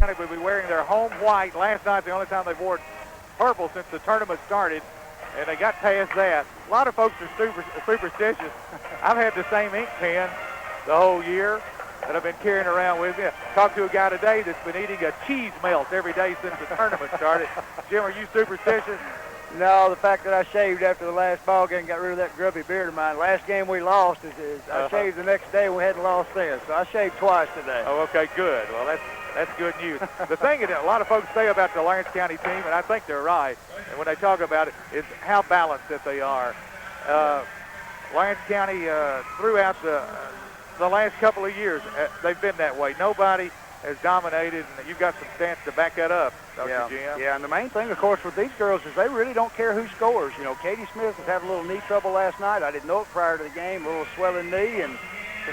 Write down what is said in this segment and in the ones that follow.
County will be wearing their home white. Last night, the only time they wore purple since the tournament started, and they got past that. A lot of folks are superstitious. I've had the same ink pen the whole year that I've been carrying around with me. Talked to a guy today that's been eating a cheese melt every day since the tournament started. Jim, are you superstitious? No, the fact that I shaved after the last ball game, got rid of that grubby beard of mine. Last game we lost is I shaved the next day and we hadn't lost then. So I shaved twice today. Oh, okay, good. Well, that's good news. The thing that a lot of folks say about the Lawrence County team, and I think they're right, and when they talk about it, is how balanced that they are. Lawrence County, throughout the last couple of years, they've been that way. Nobody has dominated, and you've got some stats to back that up, don't you, Jim? Yeah, and the main thing, of course, with these girls is they really don't care who scores. You know, Katie Smith was having a little knee trouble last night. I didn't know it prior to the game, a little swelling knee, and so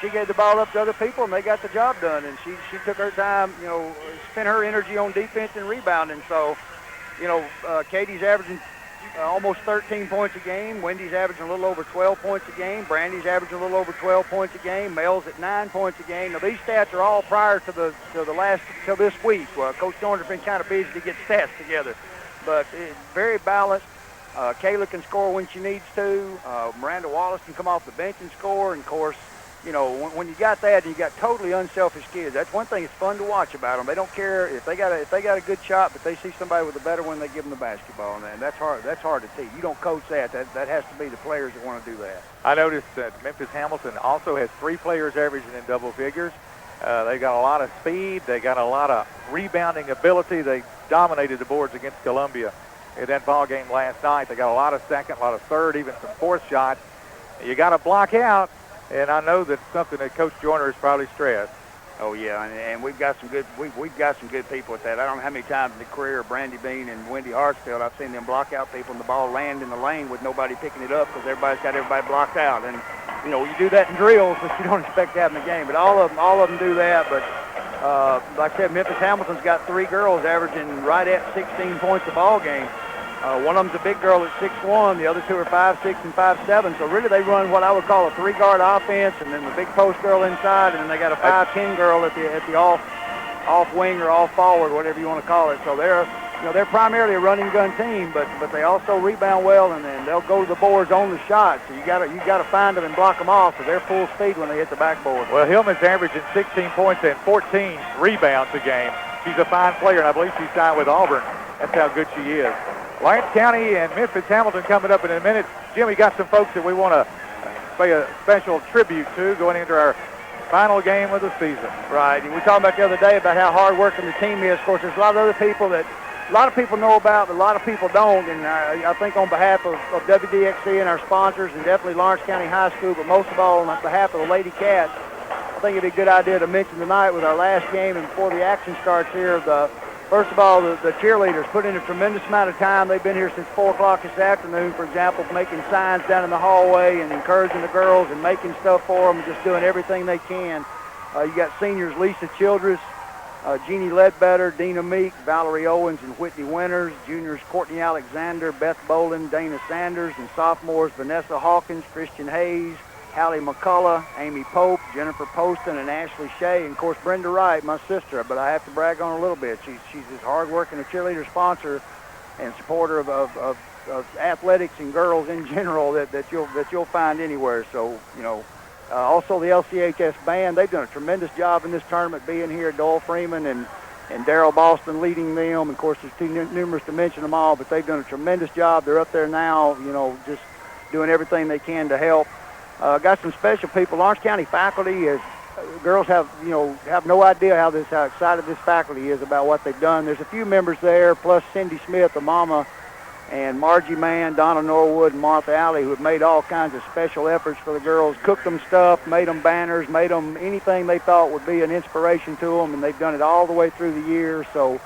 she gave the ball up to other people, and they got the job done. And she took her time, you know, spent her energy on defense and rebounding. So, you know, Katie's averaging almost 13 points a game. Wendy's averaging a little over 12 points a game. Brandy's averaging a little over 12 points a game. Mel's at 9 points a game. Now these stats are all prior to till this week. Coach Joyner's been kind of busy to get stats together, but it's very balanced. Kayla can score when she needs to. Miranda Wallace can come off the bench and score. And of course, you know, when you got that, and you got totally unselfish kids. That's one thing that's fun to watch about them. They don't care if they got a good shot, but they see somebody with a better one, they give them the basketball, and that's hard to teach. You don't coach that. That has to be the players that want to do that. I noticed that Memphis Hamilton also has 3 players averaging in double figures. They got a lot of speed. They got a lot of rebounding ability. They dominated the boards against Columbia in that ball game last night. They got a lot of second, a lot of third, even some fourth shots. You got to block out. And I know that's something that Coach Joyner has probably stressed. Oh yeah, and we've got some good people at that. I don't know how many times in the career of Brandy Bean and Wendy Hartsfield I've seen them block out people and the ball land in the lane with nobody picking it up because everybody's got everybody blocked out. And you know, you do that in drills, but you don't expect to have in the game. But all of them do that. But like I said, Memphis Hamilton's got 3 girls averaging right at 16 points a ball game. One of them's a big girl at 6'1", the other 2 are 5'6" and 5'7". So really they run what I would call a 3-guard offense, and then the big post girl inside, and then they got a 5'10" girl at the off wing or off forward, whatever you want to call it. So they're primarily a running gun team, but they also rebound well, and then they'll go to the boards on the shot. So you gotta find them and block them off because they're full speed when they hit the backboard. Well, Hillman's averaging 16 points and 14 rebounds a game. She's a fine player, and I believe she's signed with Auburn. That's how good she is. Lawrence County and Memphis Hamilton coming up in a minute. Jim, we got some folks that we want to pay a special tribute to going into our final game of the season. Right, and we talked about the other day about how hard working the team is. Of course, there's a lot of other people that a lot of people know about, but a lot of people don't. And I think on behalf of WDXE and our sponsors, and definitely Lawrence County High School, but most of all on behalf of the Lady Cats, I think it'd be a good idea to mention tonight with our last game and before the action starts here, first of all, the cheerleaders put in a tremendous amount of time. They've been here since 4 o'clock this afternoon, for example, making signs down in the hallway and encouraging the girls and making stuff for them and just doing everything they can. You got seniors Lisa Childress, Jeannie Ledbetter, Dina Meek, Valerie Owens, and Whitney Winters. Juniors Courtney Alexander, Beth Boland, Dana Sanders, and sophomores Vanessa Hawkins, Christian Hayes, Hallie McCullough, Amy Pope, Jennifer Poston, and Ashley Shea, and of course Brenda Wright, my sister. But I have to brag on her a little bit. She's as hard-working a cheerleader sponsor and supporter of athletics and girls in general that you'll find anywhere. So also the LCHS band, they've done a tremendous job in this tournament, being here. Doyle Freeman and Daryl Boston leading them. Of course, there's too numerous to mention them all, but they've done a tremendous job. They're up there now, just doing everything they can to help. Got some special people. Lawrence County faculty girls have no idea how excited this faculty is about what they've done. There's a few members there, plus Cindy Smith, the mama, and Margie Mann, Donna Norwood, and Martha Alley, who have made all kinds of special efforts for the girls, cooked them stuff, made them banners, made them anything they thought would be an inspiration to them, and they've done it all the way through the year. So,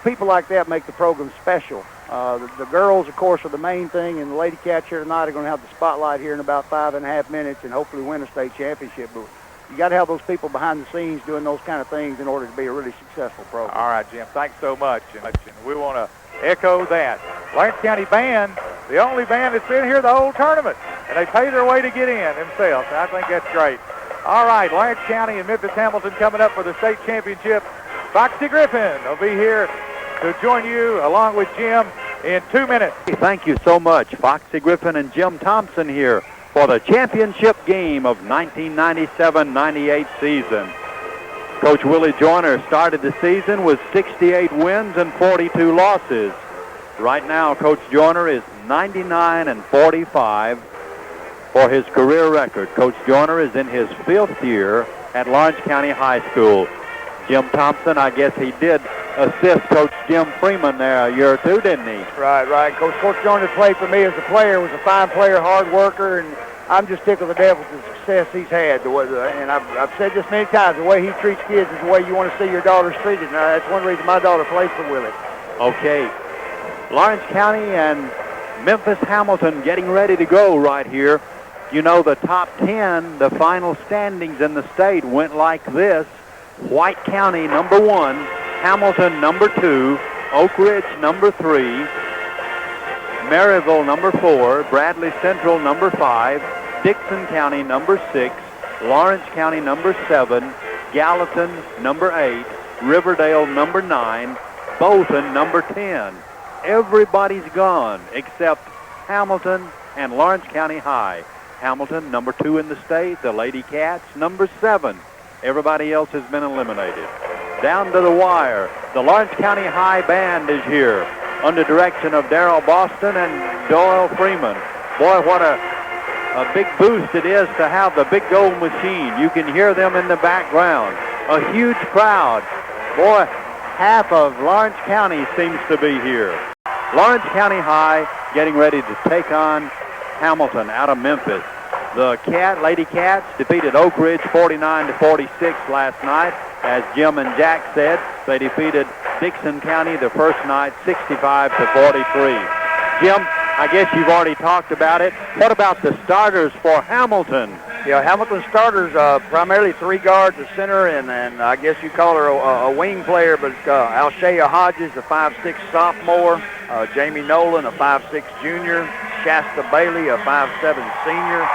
people like that make the program special. The girls, of course, are the main thing, and the Lady Cats here tonight are going to have the spotlight here in about 5.5 minutes and hopefully win a state championship. But you got to have those people behind the scenes doing those kind of things in order to be a really successful program. All right, Jim, thanks so much. And we want to echo that. Lawrence County band, the only band that's been here the whole tournament, and they pay their way to get in themselves. I think that's great. All right, Lawrence County and Memphis Hamilton coming up for the state championship Foxy Griffin will be here to join you along with Jim in 2 minutes. Thank you so much. Foxy Griffin and Jim Thompson here for the championship game of 1997-98 season. Coach Willie Joyner started the season with 68 wins and 42 losses. Right now, Coach Joyner is 99-45 for his career record. Coach Joyner is in his 5th year at Lawrence County High School. Jim Thompson, I guess he did assist Coach Jim Freeman there a year or two, didn't he? Right. Coach Joyner played for me as a player, was a fine player, hard worker, and I'm just tickled to death with the success he's had. And I've said this many times, the way he treats kids is the way you want to see your daughters treated. And that's one reason my daughter plays for Willie. Okay. Lawrence County and Memphis Hamilton getting ready to go right here. You know, the top 10, the final standings in the state went like this. White County, number 1. Hamilton, number 2. Oak Ridge, number 3. Maryville, number 4. Bradley Central, number 5. Dixon County, number 6. Lawrence County, number 7. Gallatin, number 8. Riverdale, number 9. Bolton, number 10. Everybody's gone except Hamilton and Lawrence County High. Hamilton, number 2 in the state. The Lady Cats, number 7. Everybody else has been eliminated. Down to the wire. The Lawrence County High Band is here under direction of Darrell Boston and Doyle Freeman. Boy, what a big boost it is to have the big gold machine. You can hear them in the background. A huge crowd. Boy, half of Lawrence County seems to be here. Lawrence County High getting ready to take on Hamilton out of Memphis. The Lady Cats defeated Oak Ridge 49-46 last night. As Jim and Jack said, they defeated Dixon County the first night 65-43. Jim, I guess you've already talked about it. What about the starters for Hamilton? Yeah, Hamilton starters primarily 3 guards, a center, and I guess you call her a wing player, but Alshea Hodges, a 5'6" sophomore, Jamie Nolan, a 5'6" junior, Shasta Bailey, a 5'7" senior,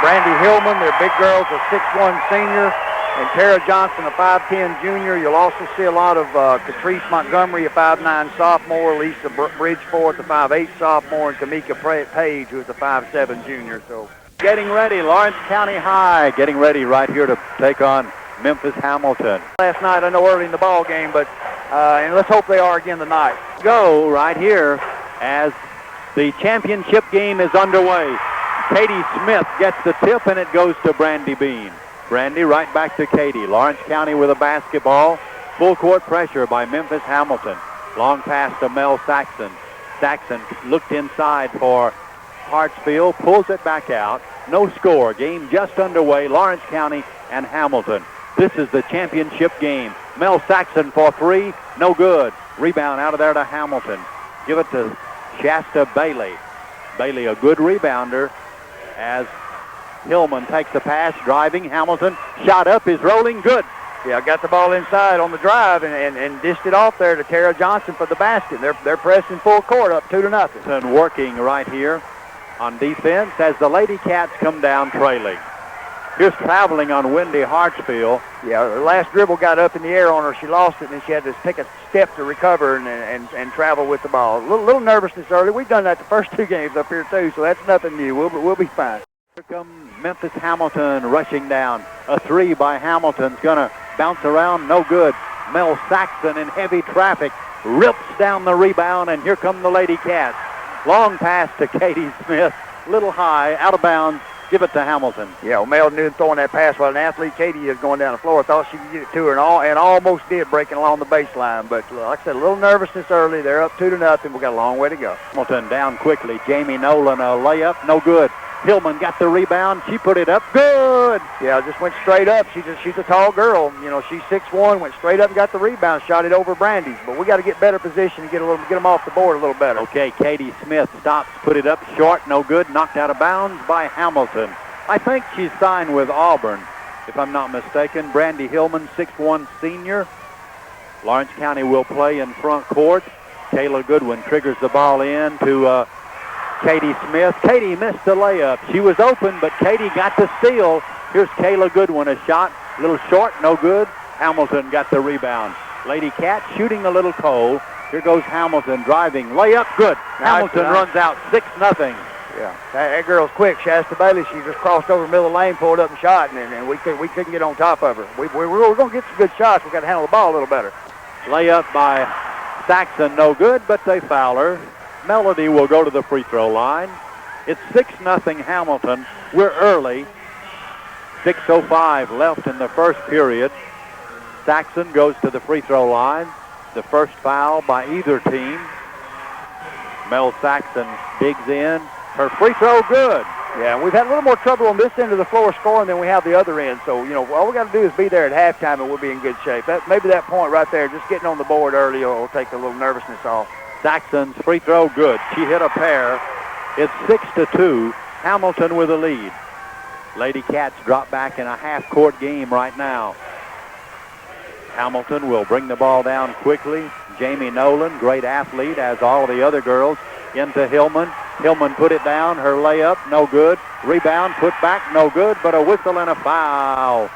Brandy Hillman, their big girls, a 6'1" senior, and Tara Johnson, a 5'10" junior. You'll also see a lot of Catrice Montgomery, a 5'9" sophomore, Lisa Bridgeforth, a 5'8" sophomore, and Tamika Page, who's a 5'7" junior. So, getting ready, Lawrence County High getting ready right here to take on Memphis Hamilton. Last night, I know early in the ball game, but and let's hope they are again tonight. Go right here as the championship game is underway. Katie Smith gets the tip, and it goes to Brandy Bean. Brandy right back to Katie. Lawrence County with a basketball. Full court pressure by Memphis Hamilton. Long pass to Mel Saxon. Saxon looked inside for Hartsfield, pulls it back out. No score. Game just underway. Lawrence County and Hamilton. This is the championship game. Mel Saxon for 3. No good. Rebound out of there to Hamilton. Give it to Shasta Bailey. Bailey, a good rebounder, as Hillman takes the pass, driving. Hamilton, shot up, is rolling, good. Yeah, got the ball inside on the drive and dished it off there to Tara Johnson for the basket. They're pressing full court up 2-0. And working right here on defense as the Lady Cats come down trailing. Here's traveling on Wendy Hartsfield. Yeah, her last dribble got up in the air on her. She lost it, and then she had to take a step to recover and travel with the ball. A little nervousness early. We've done that the first 2 games up here, too, so that's nothing new. We'll be fine. Here comes Memphis Hamilton rushing down. A 3 by Hamilton's going to bounce around, no good. Mel Saxon in heavy traffic rips down the rebound, and here come the Lady Cats. Long pass to Katie Smith, little high, out of bounds. Give it to Hamilton. Yeah, well, Mel knew throwing that pass while an athlete, Katie, is going down the floor. Thought she could get it to her and almost did, breaking along the baseline. But like I said, a little nervousness early. They're up 2-0. We've got a long way to go. Hamilton down quickly. Jamie Nolan, a layup, no good. Hillman got the rebound. She put it up. Good. Yeah, just went straight up. She's a tall girl. You know, she's 6'1", went straight up and got the rebound, shot it over Brandy's. But we got to get better position and get them off the board a little better. Okay, Katie Smith stops, put it up short, no good, knocked out of bounds by Hamilton. I think she's signed with Auburn, if I'm not mistaken. Brandy Hillman, 6'1" senior. Lawrence County will play in front court. Kayla Goodwin triggers the ball in to Katie Smith. Katie missed the layup. She was open, but Katie got the steal. Here's Kayla Goodwin, a shot, a little short, no good. Hamilton got the rebound. Lady Cat shooting a little cold. Here goes Hamilton driving. Layup, good. Hamilton runs out 6-0. Yeah, that girl's quick. Shasta Bailey, she just crossed over the middle of the lane, pulled up and shot, and we couldn't get on top of her. We're going to get some good shots. We've got to handle the ball a little better. Layup by Saxon, no good, but they foul her. Melody will go to the free throw line. It's 6-0 Hamilton. We're early. 6:05 left in the first period. Saxon goes to the free throw line. The first foul by either team. Mel Saxon digs in. Her free throw good. Yeah, we've had a little more trouble on this end of the floor scoring than we have the other end. So, all we got to do is be there at halftime and we'll be in good shape. Maybe that point right there, just getting on the board early will take a little nervousness off. Saxon's free throw good. She hit a pair. It's 6-2. Hamilton with a lead. Lady Cats drop back in a half-court game right now. Hamilton will bring the ball down quickly. Jamie Nolan, great athlete, as all the other girls, into Hillman. Hillman put it down. Her layup, no good. Rebound, put back, no good, but a whistle and a foul.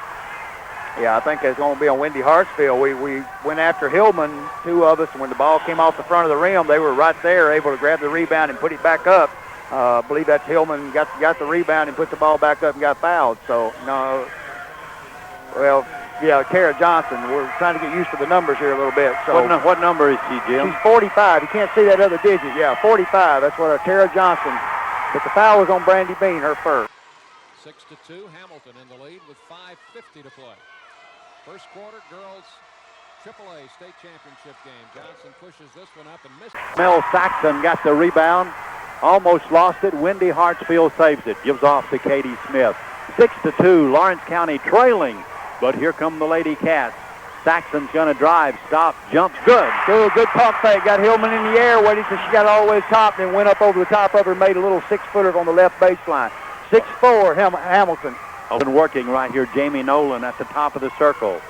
Yeah, I think it's going to be on Wendy Hartsfield. We went after Hillman, two of us, and when the ball came off the front of the rim, they were right there, able to grab the rebound and put it back up. I believe that's Hillman got the rebound and put the ball back up and got fouled. So, no, well, yeah, Kara Johnson. We're trying to get used to the numbers here a little bit. So what number is she, Jim? She's 45. You can't see that other digit. Yeah, 45. That's what Tara Johnson. But the foul was on Brandy Bean, her first. 6-2, Hamilton in the lead with 5:50 to play. First quarter, girls AAA state championship game. Johnson pushes this one up and misses. Mel Saxon got the rebound. Almost lost it. Wendy Hartsfield saves it. Gives off to Katie Smith. 6-2, Lawrence County trailing. But here come the Lady Cats. Saxon's going to drive, stop, jumps, good. Good pump fake. Got Hillman in the air, waiting till she got all the way to the top, and then went up over the top of her, made a little 6-footer on the left baseline. 6-4, Hamilton. Been working right here, Jamie Nolan at the top of the circle.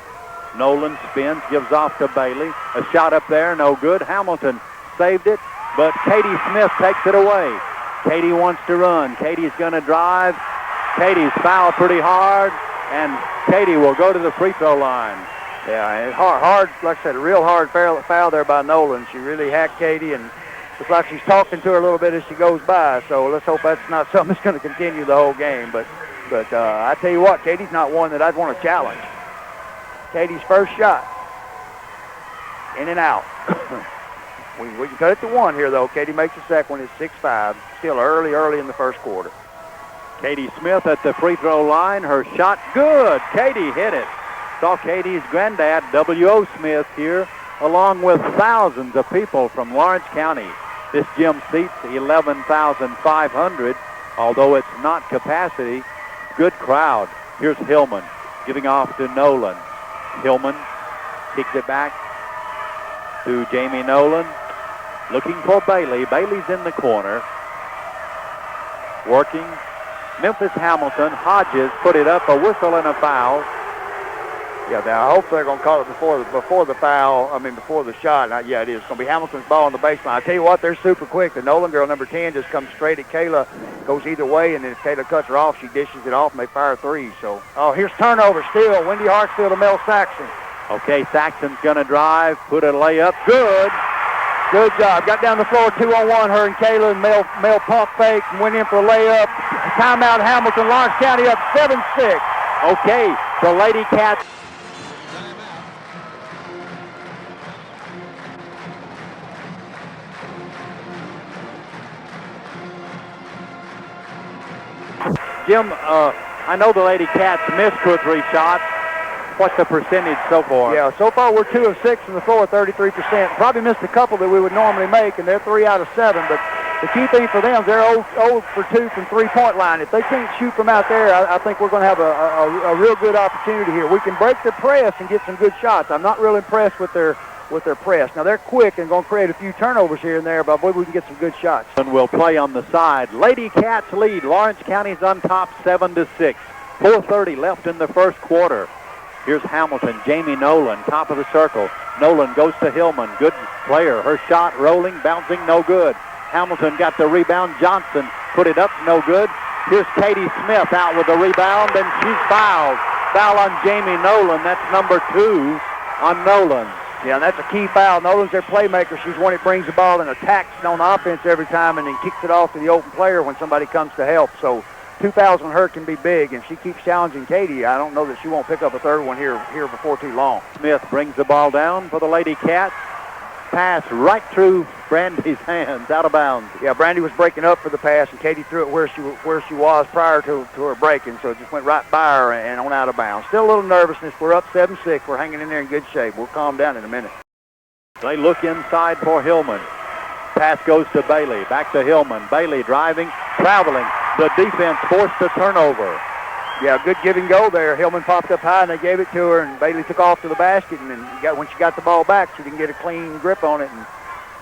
Nolan spins, gives off to Bailey. A shot up there, no good. Hamilton saved it, but Katie Smith takes it away. Katie wants to run. Katie's going to drive. Katie's fouled pretty hard, and Katie will go to the free throw line. Yeah, it's hard, like I said, a real hard foul there by Nolan. She really hacked Katie, and looks like she's talking to her a little bit as she goes by. So let's hope that's not something that's going to continue the whole game. But I tell you what, Katie's not one that I'd want to challenge. Katie's first shot, in and out. we can cut it to one here, though. Katie makes the second one. It's 6-5. Still early in the first quarter. Katie Smith at the free throw line. Her shot good. Katie hit it. Saw Katie's granddad, W.O. Smith, here, along with thousands of people from Lawrence County. This gym seats 11,500, although it's not capacity. Good crowd. Here's Hillman giving off to Nolan. Hillman kicks it back to Jamie Nolan. Looking for Bailey. Bailey's in the corner. Working. Memphis Hamilton. Hodges put it up. A whistle and a foul. Yeah, now I hope they're going to call it before the foul. I mean, before the shot. Yeah, it is. It's going to be Hamilton's ball on the baseline. I tell you what, they're super quick. The Nolan girl, number 10, just comes straight at Kayla, goes either way, and then if Kayla cuts her off, she dishes it off, and they fire three. So, here's turnover still. Wendy Hartsfield to Mel Saxon. Okay, Saxon's going to drive, put a layup. Good. Good job. Got down the floor 2-on-1. Her and Kayla, and Mel pump fake and went in for a layup. Timeout Hamilton. Lawrence County up 7-6. Okay, the Lady Cats. Jim, I know the Lady Cats missed 2 or 3 shots. What's the percentage so far? Yeah, so far we're 2 of 6 from the floor, 33%. Probably missed a couple that we would normally make, and they're 3 out of 7. But the key thing for them is they're 0 for 2 from three-point line. If they can't shoot from out there, I think we're going to have a real good opportunity here. We can break their press and get some good shots. I'm not real impressed with their press. Now, they're quick and going to create a few turnovers here and there, but I believe we can get some good shots. And we'll play on the side. Lady Cats lead. Lawrence County's on top 7-6. 4:30 left in the first quarter. Here's Hamilton. Jamie Nolan, top of the circle. Nolan goes to Hillman. Good player. Her shot rolling, bouncing, no good. Hamilton got the rebound. Johnson put it up, no good. Here's Katie Smith out with the rebound, and she's fouled. Foul on Jamie Nolan. That's number 2 on Nolan. Yeah, and that's a key foul. Nolan's their playmaker. She's one that brings the ball and attacks on offense every time and then kicks it off to the open player when somebody comes to help. So 2 fouls on her can be big, and she keeps challenging Katie. I don't know that she won't pick up a third one here before too long. Smith brings the ball down for the Lady Cats. Pass right through Brandy's hands, out of bounds. Yeah, Brandy was breaking up for the pass, and Katie threw it where she was prior to her breaking, so it just went right by her and on out of bounds. Still a little nervousness. We're up 7-6. We're hanging in there in good shape. We'll calm down in a minute. They look inside for Hillman. Pass goes to Bailey. Back to Hillman. Bailey driving, traveling. The defense forced a turnover. Yeah, good give and go there. Hillman popped up high, and they gave it to her, and Bailey took off to the basket, and then when she got the ball back, she didn't get a clean grip on it,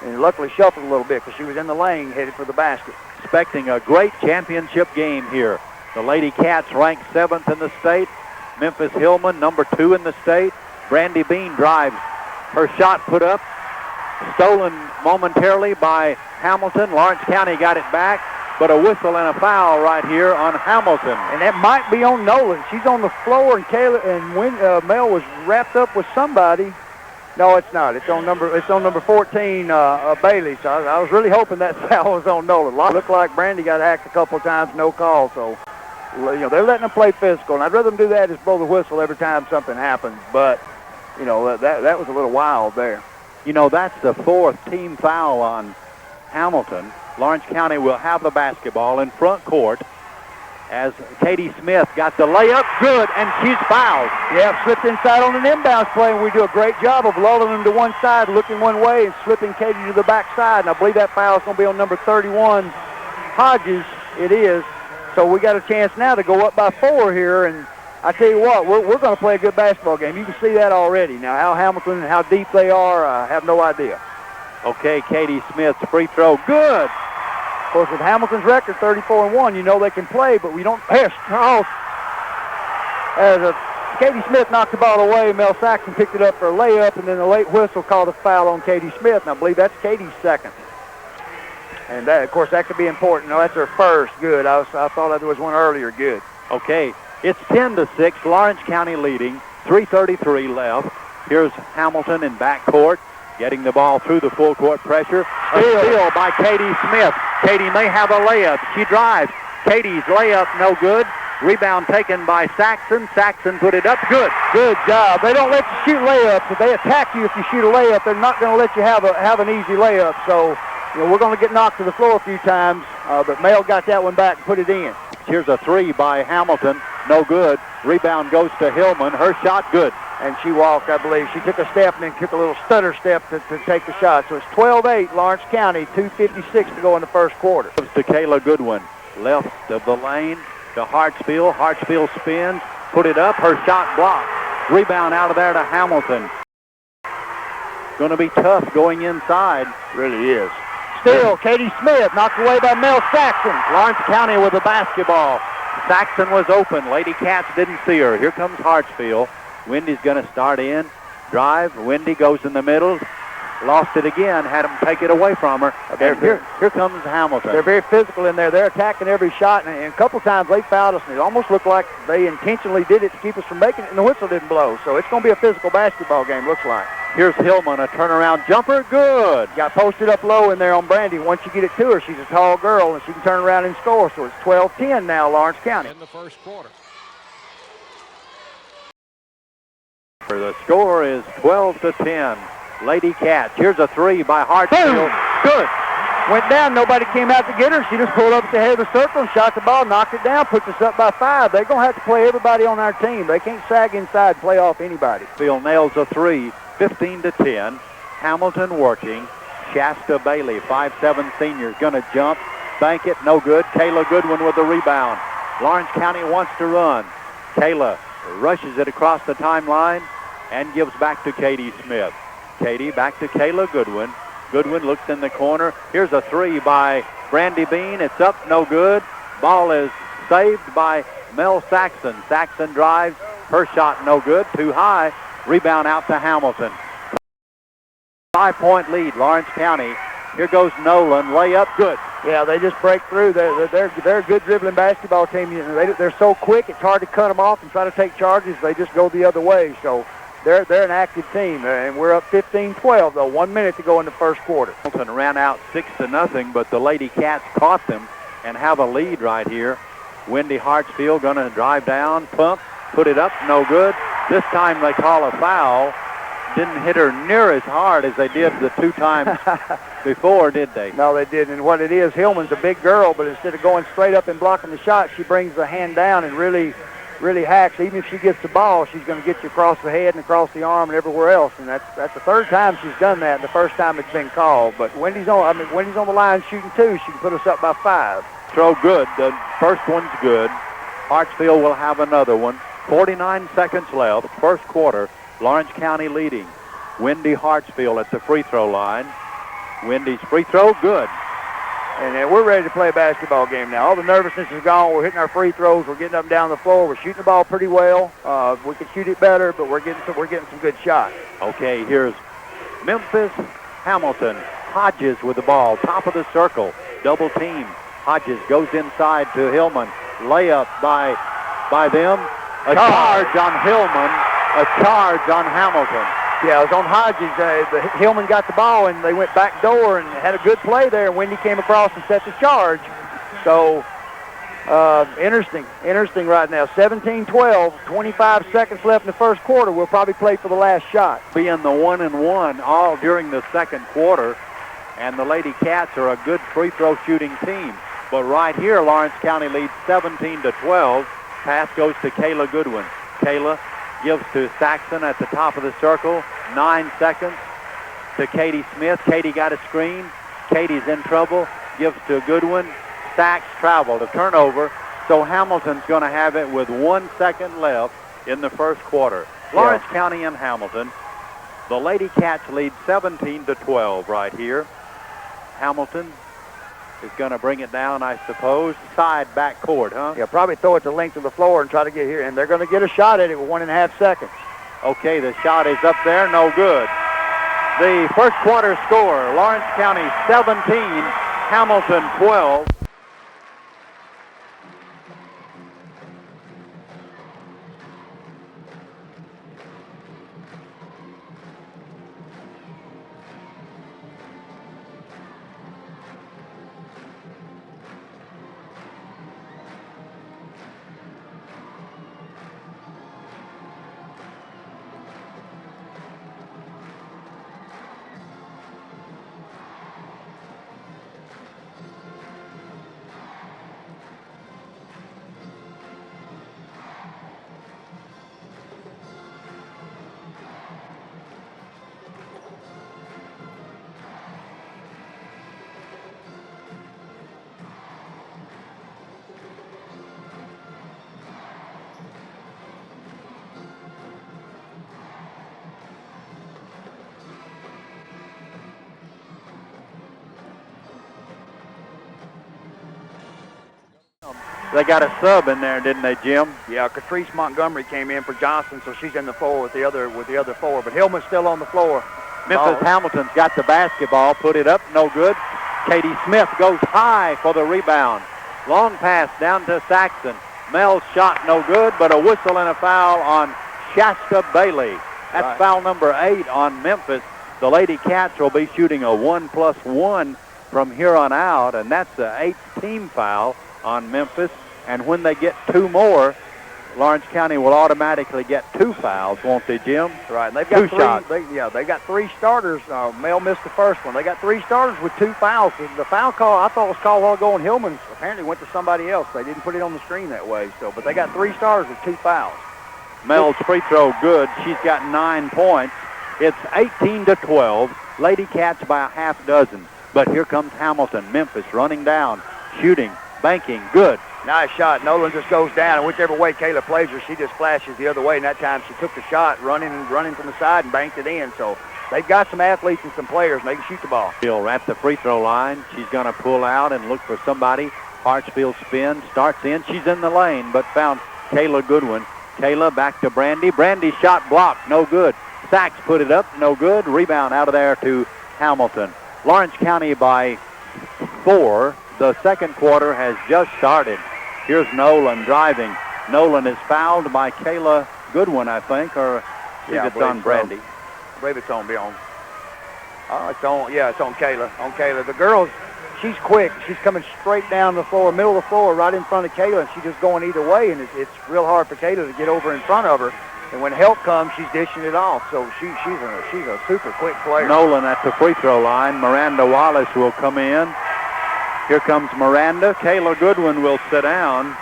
and luckily shuffled a little bit because she was in the lane headed for the basket. Expecting a great championship game here. The Lady Cats ranked 7th in the state. Memphis Hillman, number 2 in the state. Brandy Bean drives. Her shot put up. Stolen momentarily by Hamilton. Lawrence County got it back. But a whistle and a foul right here on Hamilton. And that might be on Nolan. She's on the floor, and Kayla and Mel was wrapped up with somebody. No, it's not. It's on number 14, Bailey. So I was really hoping that foul was on Nolan. Looked like Brandy got hacked a couple of times, no call. So, they're letting them play physical, and I'd rather them do that as blow the whistle every time something happens. But, that was a little wild there. That's the 4th team foul on Hamilton. Lawrence County will have the basketball in front court as Katie Smith got the layup. Good, and she's fouled. Yeah, slipped inside on an inbounds play, and we do a great job of lulling them to one side, looking one way, and slipping Katie to the backside. And I believe that foul is going to be on number 31, Hodges. It is. So we got a chance now to go up by 4 here, and I tell you what, we're going to play a good basketball game. You can see that already. Now, how Hamilton and how deep they are, I have no idea. Okay, Katie Smith's free throw, good. Of course, with Hamilton's record, 34-1, they can play, but we don't. As Katie Smith knocked the ball away, Mel Saxon picked it up for a layup, and then the late whistle called a foul on Katie Smith, and I believe that's Katie's second. And that, of course, that could be important. No, that's her first. Good. I thought there was one earlier. Good. Okay, it's 10-6. Lawrence County leading. 3:33 left. Here's Hamilton in backcourt, getting the ball through the full court pressure. A steal by Katie Smith. Katie may have a layup. She drives. Katie's layup no good. Rebound taken by Saxon. Saxon put it up. Good. Good job. They don't let you shoot layups. If they attack you if you shoot a layup, they're not going to let you have an easy layup. So, we're going to get knocked to the floor a few times, but Mel got that one back and put it in. Here's a 3 by Hamilton. No good. Rebound goes to Hillman. Her shot good. And she walked, I believe. She took a step and then took a little stutter step to take the shot. So it's 12-8, Lawrence County, 2:56 to go in the first quarter. Comes to Kayla Goodwin. Left of the lane to Hartsfield. Hartsfield spins. Put it up. Her shot blocked. Rebound out of there to Hamilton. Going to be tough going inside. Really is. Still, Katie Smith knocked away by Mel Saxon. Lawrence County with the basketball. Saxon was open. Lady Cats didn't see her. Here comes Hartsfield. Wendy's going to start in. Drive. Wendy goes in the middle. Lost it again. Had them take it away from her. Here comes Hamilton. They're very physical in there. They're attacking every shot. And a couple times they fouled us. And it almost looked like they intentionally did it to keep us from making it. And the whistle didn't blow. So it's going to be a physical basketball game, looks like. Here's Hillman, a turnaround jumper. Good. Got posted up low in there on Brandy. Once you get it to her, she's a tall girl, and she can turn around and score. So it's 12-10 now, Lawrence County. In the first quarter. The score is 12-10. Lady Cats. Here's a 3 by Hartsfield. Good. Went down. Nobody came out to get her. She just pulled up at the head of the circle and shot the ball, knocked it down, puts us up by 5. They're going to have to play everybody on our team. They can't sag inside and play off anybody. Field nails a 3. 15-10. Hamilton working. Shasta Bailey, 5'7" senior, going to jump. Bank it, no good. Kayla Goodwin with the rebound. Lawrence County wants to run. Kayla rushes it across the timeline and gives back to Katie Smith. Katie back to Kayla Goodwin. Goodwin looks in the corner. Here's a 3 by Brandy Bean. It's up, no good. Ball is saved by Mel Saxon. Saxon drives. Her shot no good, too high. Rebound out to Hamilton. 5-point lead, Lawrence County. Here goes Nolan. Layup, good. Yeah, they just break through. They're a good dribbling basketball team. They're so quick, it's hard to cut them off and try to take charges. They just go the other way. So they're an active team, and we're up 15-12, though. 1 minute to go in the first quarter. Thompson ran out 6-0, but the Lady Cats caught them and have a lead right here. Wendy Hartsfield going to drive down, pump, put it up, no good. This time they call a foul. Didn't hit her near as hard as they did the 2 times before, did they? No, they didn't. And what it is, Hillman's a big girl, but instead of going straight up and blocking the shot, she brings the hand down and really hacks. Even if she gets the ball, she's going to get you across the head and across the arm and everywhere else. And that's the 3rd time she's done that, and the 1st time it's been called. But Wendy's on the line shooting 2. She can put us up by 5. Throw good. The first one's good. Hartsfield will have another one. 49 seconds left, first quarter. Lawrence County leading. Wendy Hartsfield at the free throw line. Wendy's free throw, good. And we're ready to play a basketball game now. All the nervousness is gone. We're hitting our free throws. We're getting up and down the floor. We're shooting the ball pretty well. We can shoot it better, but we're getting some good shots. Okay, here's Memphis Hamilton. Hodges with the ball, top of the circle, double team. Hodges goes inside to Hillman. Layup by them. A charge on Hillman. A charge on Hamilton. Yeah, it was on Hodges. Hillman got the ball, and they went back door and had a good play there. And Wendy came across and set the charge. So, interesting right now. 17-12, 25 seconds left in the first quarter. We'll probably play for the last shot. Being the 1-1 all during the second quarter, and the Lady Cats are a good free throw shooting team. But right here, Lawrence County leads 17-12. Pass goes to Kayla Goodwin. Kayla gives to Saxon at the top of the circle. 9 seconds to Katie Smith. Katie got a screen. Katie's in trouble. Gives to Goodwin. Sachs traveled. A turnover. So Hamilton's going to have it with 1 second left in the first quarter. Lawrence County and Hamilton. The Lady Cats lead 17-12 right here. Hamilton is going to bring it down, I suppose. Side back court, huh? Yeah, probably throw it the length of the floor and try to get here. And they're going to get a shot at it with 1.5 seconds. Okay, the shot is up there, no good. The first quarter score, Lawrence County 17, Hamilton 12. They got a sub in there, didn't they, Jim? Yeah, Catrice Montgomery came in for Johnson, so she's in the floor with the other 4. But Hillman's still on the floor. Memphis Hamilton's got the basketball, put it up, no good. Katie Smith goes high for the rebound. Long pass down to Saxon. Mel's shot no good, but a whistle and a foul on Shasta Bailey. That's foul number 8 on Memphis. The Lady Cats will be shooting a 1+1 from here on out, and that's the 8th team foul on Memphis. And when they get 2 more, Lawrence County will automatically get 2 fouls, won't they, Jim? Right. And they've got 2 shots. They got 3 starters. Mel missed the first one. They got 3 starters with 2 fouls. The foul call I thought was called a while ago on Hillman apparently went to somebody else. They didn't put it on the screen that way. But they got 3 starters with 2 fouls. Mel's free throw good. She's got 9 points. It's 18-12. Lady Cats by a half dozen. But here comes Hamilton. Memphis running down, shooting, banking, good. Nice shot. Nolan just goes down, and whichever way Kayla plays her, she just flashes the other way. And that time she took the shot, running from the side and banked it in. So they've got some athletes and some players, and they can shoot the ball. She'll at the free throw line. She's going to pull out and look for somebody. Hartsfield spin, starts in. She's in the lane, but found Kayla Goodwin. Kayla back to Brandy. Brandy's shot blocked, no good. Sachs put it up, no good. Rebound out of there to Hamilton. Lawrence County by 4. The second quarter has just started. Here's Nolan driving. Nolan is fouled by Kayla Goodwin, I think, or Yeah, it's on Brandy. I believe it's on Beyond. Oh, it's on. Yeah, it's on Kayla. On Kayla. The girls, she's quick. She's coming straight down the floor, middle of the floor, right in front of Kayla, and she's just going either way, and it's real hard for Kayla to get over in front of her. And when help comes, she's dishing it off. So she's a super quick player. Nolan at the free throw line. Miranda Wallace will come in. Here comes Miranda. Kayla Goodwin will sit down.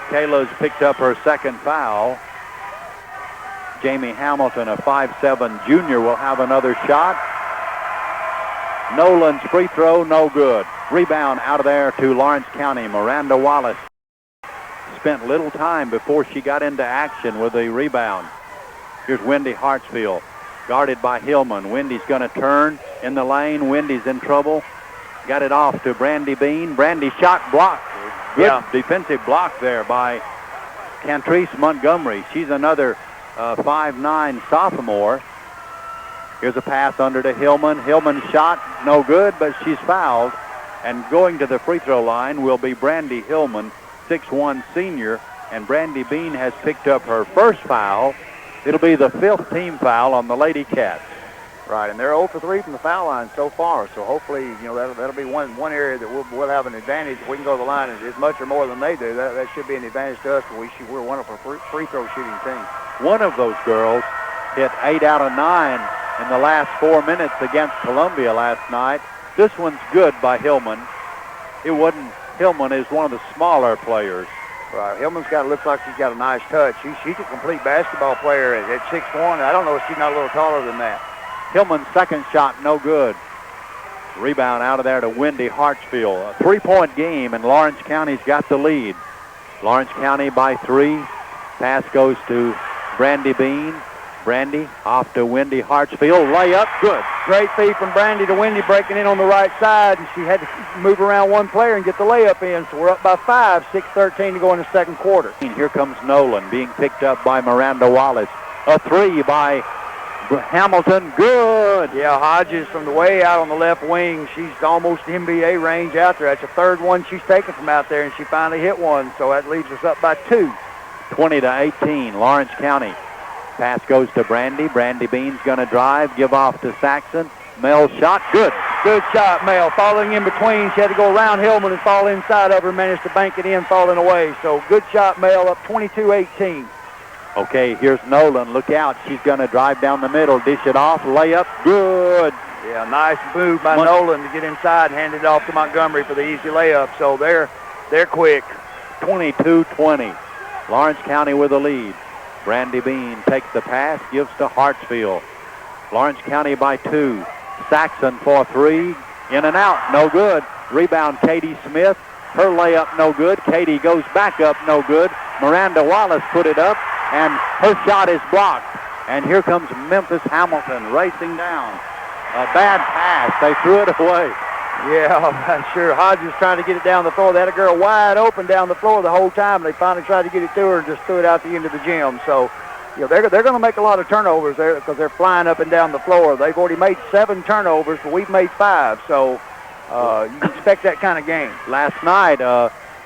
Kayla's picked up her second foul. Jamie Hamilton, a 5'7" junior, will have another shot. Nolan's free throw, no good. Rebound out of there to Lawrence County. Miranda Wallace spent little time before she got into action with the rebound. Here's Wendy Hartsfield, guarded by Hillman. Wendy's going to turn in the lane. Wendy's in trouble. Got it off to Brandy Bean. Brandy shot blocked. Good defensive block there by Cantrice Montgomery. She's another 5'9" sophomore. Here's a pass under to Hillman. Hillman's shot, no good, but she's fouled. And going to the free throw line will be Brandy Hillman, 6'1" senior. And Brandy Bean has picked up her first foul. It'll be the 5th team foul on the Lady Cats. Right, and they're 0 for 3 from the foul line so far. So hopefully, you know, that'll be one area that we'll have an advantage. If we can go to the line as much or more than they do, that should be an advantage to us. We're one of our free throw shooting teams. One of those girls hit 8 out of 9 in the last 4 minutes against Columbia last night. This one's good by Hillman. Hillman is one of the smaller players. Right, Hillman's looks like she's got a nice touch. She's a complete basketball player at 6'1". I don't know if she's not a little taller than that. Hillman's second shot, no good. Rebound out of there to Wendy Hartsfield. A 3-point game, and Lawrence County's got the lead. Lawrence County by 3. Pass goes to Brandy Bean. Brandy off to Wendy Hartsfield. Layup, good. Great feed from Brandy to Wendy, breaking in on the right side, and she had to move around one player and get the layup in. So we're up by 5, 6:13 to go in the second quarter. Here comes Nolan, being picked up by Miranda Wallace. A 3 by Hamilton, good. Yeah, Hodges from the way out on the left wing. She's almost NBA range out there. That's the third one she's taken from out there, and she finally hit one. So that leaves us up by 2. 20-18, Lawrence County. Pass goes to Brandy. Brandy Bean's going to drive, give off to Saxon. Mel shot, good. Good shot, Mel. Falling in between. She had to go around Hillman and fall inside of her, managed to bank it in, falling away. So good shot, Mel, up 22-18. Okay, here's Nolan. Look out. She's going to drive down the middle, dish it off, layup, good. Yeah, nice move by Nolan to get inside and hand it off to Montgomery for the easy layup. So they're quick. 22-20. Lawrence County with the lead. Brandy Bean takes the pass, gives to Hartsfield. Lawrence County by 2. Saxon for 3. In and out, no good. Rebound, Katie Smith. Her layup, no good. Katie goes back up, no good. Miranda Wallace put it up, and her shot is blocked. And here comes Memphis Hamilton racing down. A bad pass. They threw it away. Yeah, I'm sure Hodges trying to get it down the floor. They had a girl wide open down the floor the whole time. They finally tried to get it to her and just threw it out the end of the gym. So, you know, they're going to make a lot of turnovers there because they're flying up and down the floor. They've already made 7 turnovers, but we've made 5. So you can expect that kind of game. Last night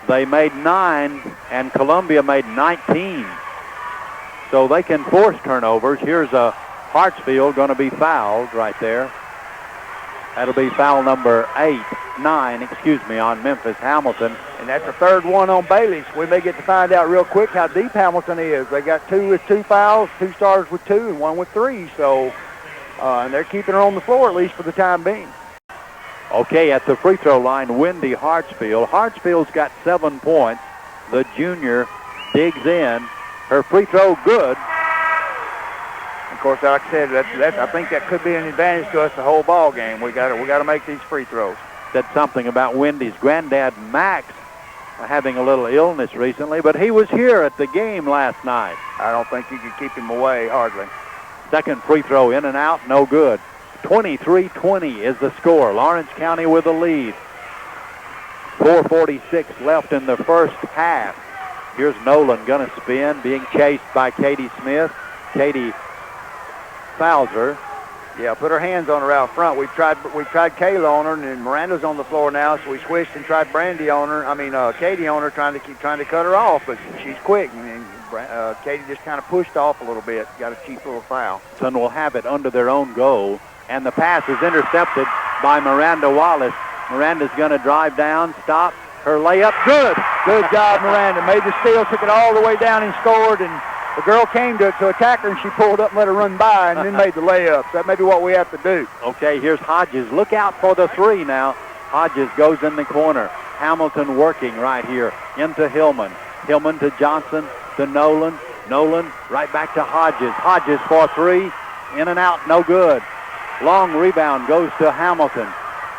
they made 9 and Columbia made 19. So they can force turnovers. Here's a Hartsfield going to be fouled right there. That'll be foul number 9 on Memphis Hamilton. And that's the third one on Bailey. So we may get to find out real quick how deep Hamilton is. They got 2 with 2 fouls, 2 stars with 2, and 1 with 3. So, and they're keeping her on the floor at least for the time being. Okay, at the free throw line, Wendy Hartsfield. Hartsfield's got 7 points. The junior digs in. Her free throw good. Of course, like I said, I think that could be an advantage to us the whole ball game. We got to make these free throws. Said something about Wendy's granddad Max having a little illness recently, but he was here at the game last night. I don't think you could keep him away hardly. Second free throw in and out, no good. 23-20 is the score. Lawrence County with the lead. 4:46 left in the first half. Here's Nolan going to spin, being chased by Katie Smith. Katie fouls her. Yeah, put her hands on her out front. We tried Kayla on her, and Miranda's on the floor now, so we switched and tried Katie on her, trying to cut her off, but she's quick. And Katie just kind of pushed off a little bit, got a cheap little foul. Thompson will have it under their own goal, and the pass is intercepted by Miranda Wallace. Miranda's going to drive down, stop, her layup, good. Good job, Miranda. Made the steal, took it all the way down and scored, and the girl came to attack her, and she pulled up and let her run by and then made the layup. So that may be what we have to do. Okay, here's Hodges. Look out for the three now. Hodges goes in the corner. Hamilton working right here into Hillman. Hillman to Johnson to Nolan. Nolan right back to Hodges. Hodges for three. In and out, no good. Long rebound goes to Hamilton.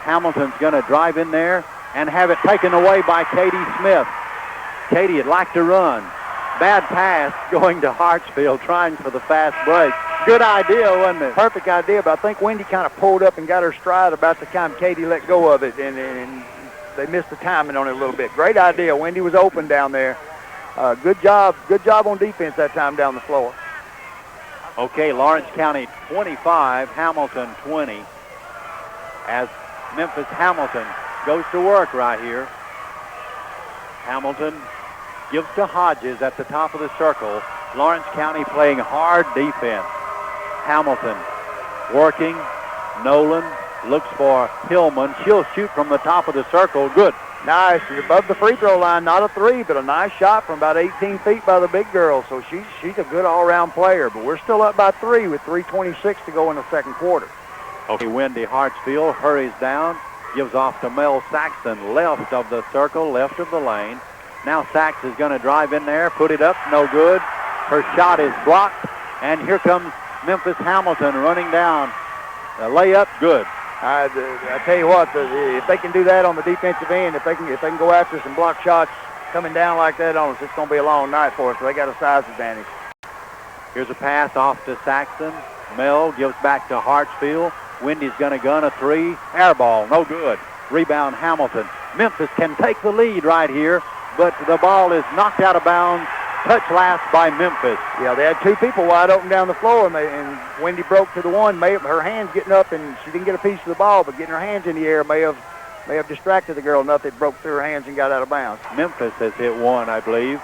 Hamilton's going to drive in there and have it taken away by Katie Smith. Katie would like to run. Bad pass going to Hartsfield, trying for the fast break. Good idea, wasn't it? Perfect idea, but I think Wendy kind of pulled up and got her stride about the time Katie let go of it, and they missed the timing on it a little bit. Great idea. Wendy was open down there. Good job on defense that time down the floor. Okay, Lawrence County 25, Hamilton 20, as Memphis Hamilton goes to work right here. Hamilton gives to Hodges at the top of the circle. Lawrence County playing hard defense. Hamilton working. Nolan looks for Hillman. She'll shoot from the top of the circle. Good. Nice. She's above the free throw line. Not a three, but a nice shot from about 18 feet by the big girl. So she's a good all-around player. But we're still up by 3 with 3:26 to go in the second quarter. Okay, Wendy Hartsfield hurries down, gives off to Mel Saxton, left of the circle, left of the lane. Now Sax is going to drive in there, put it up, no good. Her shot is blocked, and here comes Memphis Hamilton running down. The layup, good. I tell you what, if they can do that on the defensive end, if they can go after some block shots coming down like that on us, it's going to be a long night for us. So they got a size advantage. Here's a pass off to Saxton. Mel gives back to Hartsfield. Wendy's going to gun a three. Air ball, no good. Rebound Hamilton. Memphis can take the lead right here, but the ball is knocked out of bounds. Touch last by Memphis. Yeah, they had 2 people wide open down the floor, and Wendy broke to the one. Her hands getting up, and she didn't get a piece of the ball, but getting her hands in the air may have distracted the girl enough that it broke through her hands and got out of bounds. Memphis has hit one, I believe.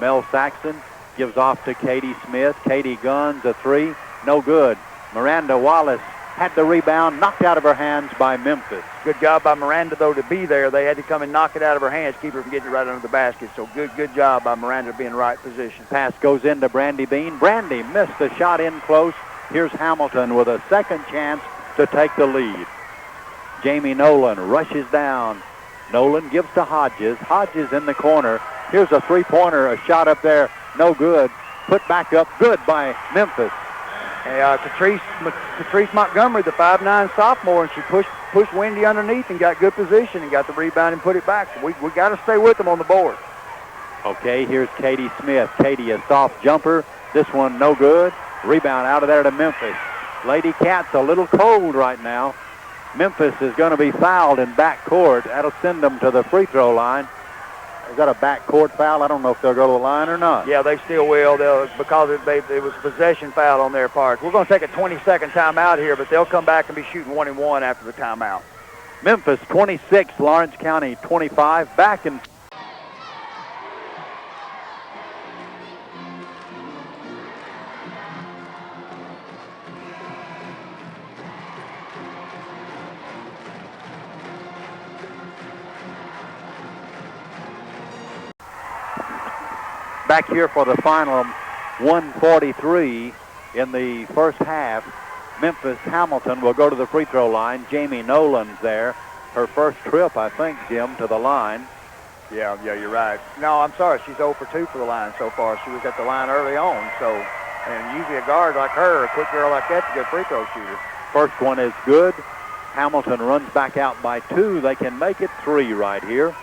Mel Saxton gives off to Katie Smith. Katie guns a three, no good. Miranda Wallace had the rebound, knocked out of her hands by Memphis. Good job by Miranda, though, to be there. They had to come and knock it out of her hands, keep her from getting it right under the basket. So good job by Miranda to be in the right position. Pass goes into Brandy Bean. Brandy missed the shot in close. Here's Hamilton with a second chance to take the lead. Jamie Nolan rushes down. Nolan gives to Hodges. Hodges in the corner. Here's a three-pointer, a shot up there, no good. Put back up, good by Memphis. Catrice Montgomery, the 5'9" sophomore, and she pushed Wendy underneath and got good position and got the rebound and put it back. So we got to stay with them on the board. Okay, here's Katie Smith. Katie, a soft jumper. This one no good. Rebound out of there to Memphis. Lady Cats a little cold right now. Memphis is going to be fouled in backcourt. That'll send them to the free throw line. Is that a backcourt foul? I don't know if they'll go to the line or not. Yeah, they still will. Because it was a possession foul on their part. We're going to take a 20-second timeout here, but they'll come back and be shooting 1-and-1 after the timeout. Memphis 26, Lawrence County 25. Back in. Back here for the final 1:43 in the first half. Memphis Hamilton will go to the free throw line. Jamie Nolan's there. Her first trip, I think, Jim, to the line. Yeah, you're right. No, I'm sorry. She's 0 for 2 for the line so far. She was at the line early on. And usually a guard like her, a quick girl like that's a good free throw shooter. First one is good. Hamilton runs back out by 2. They can make it 3 right here.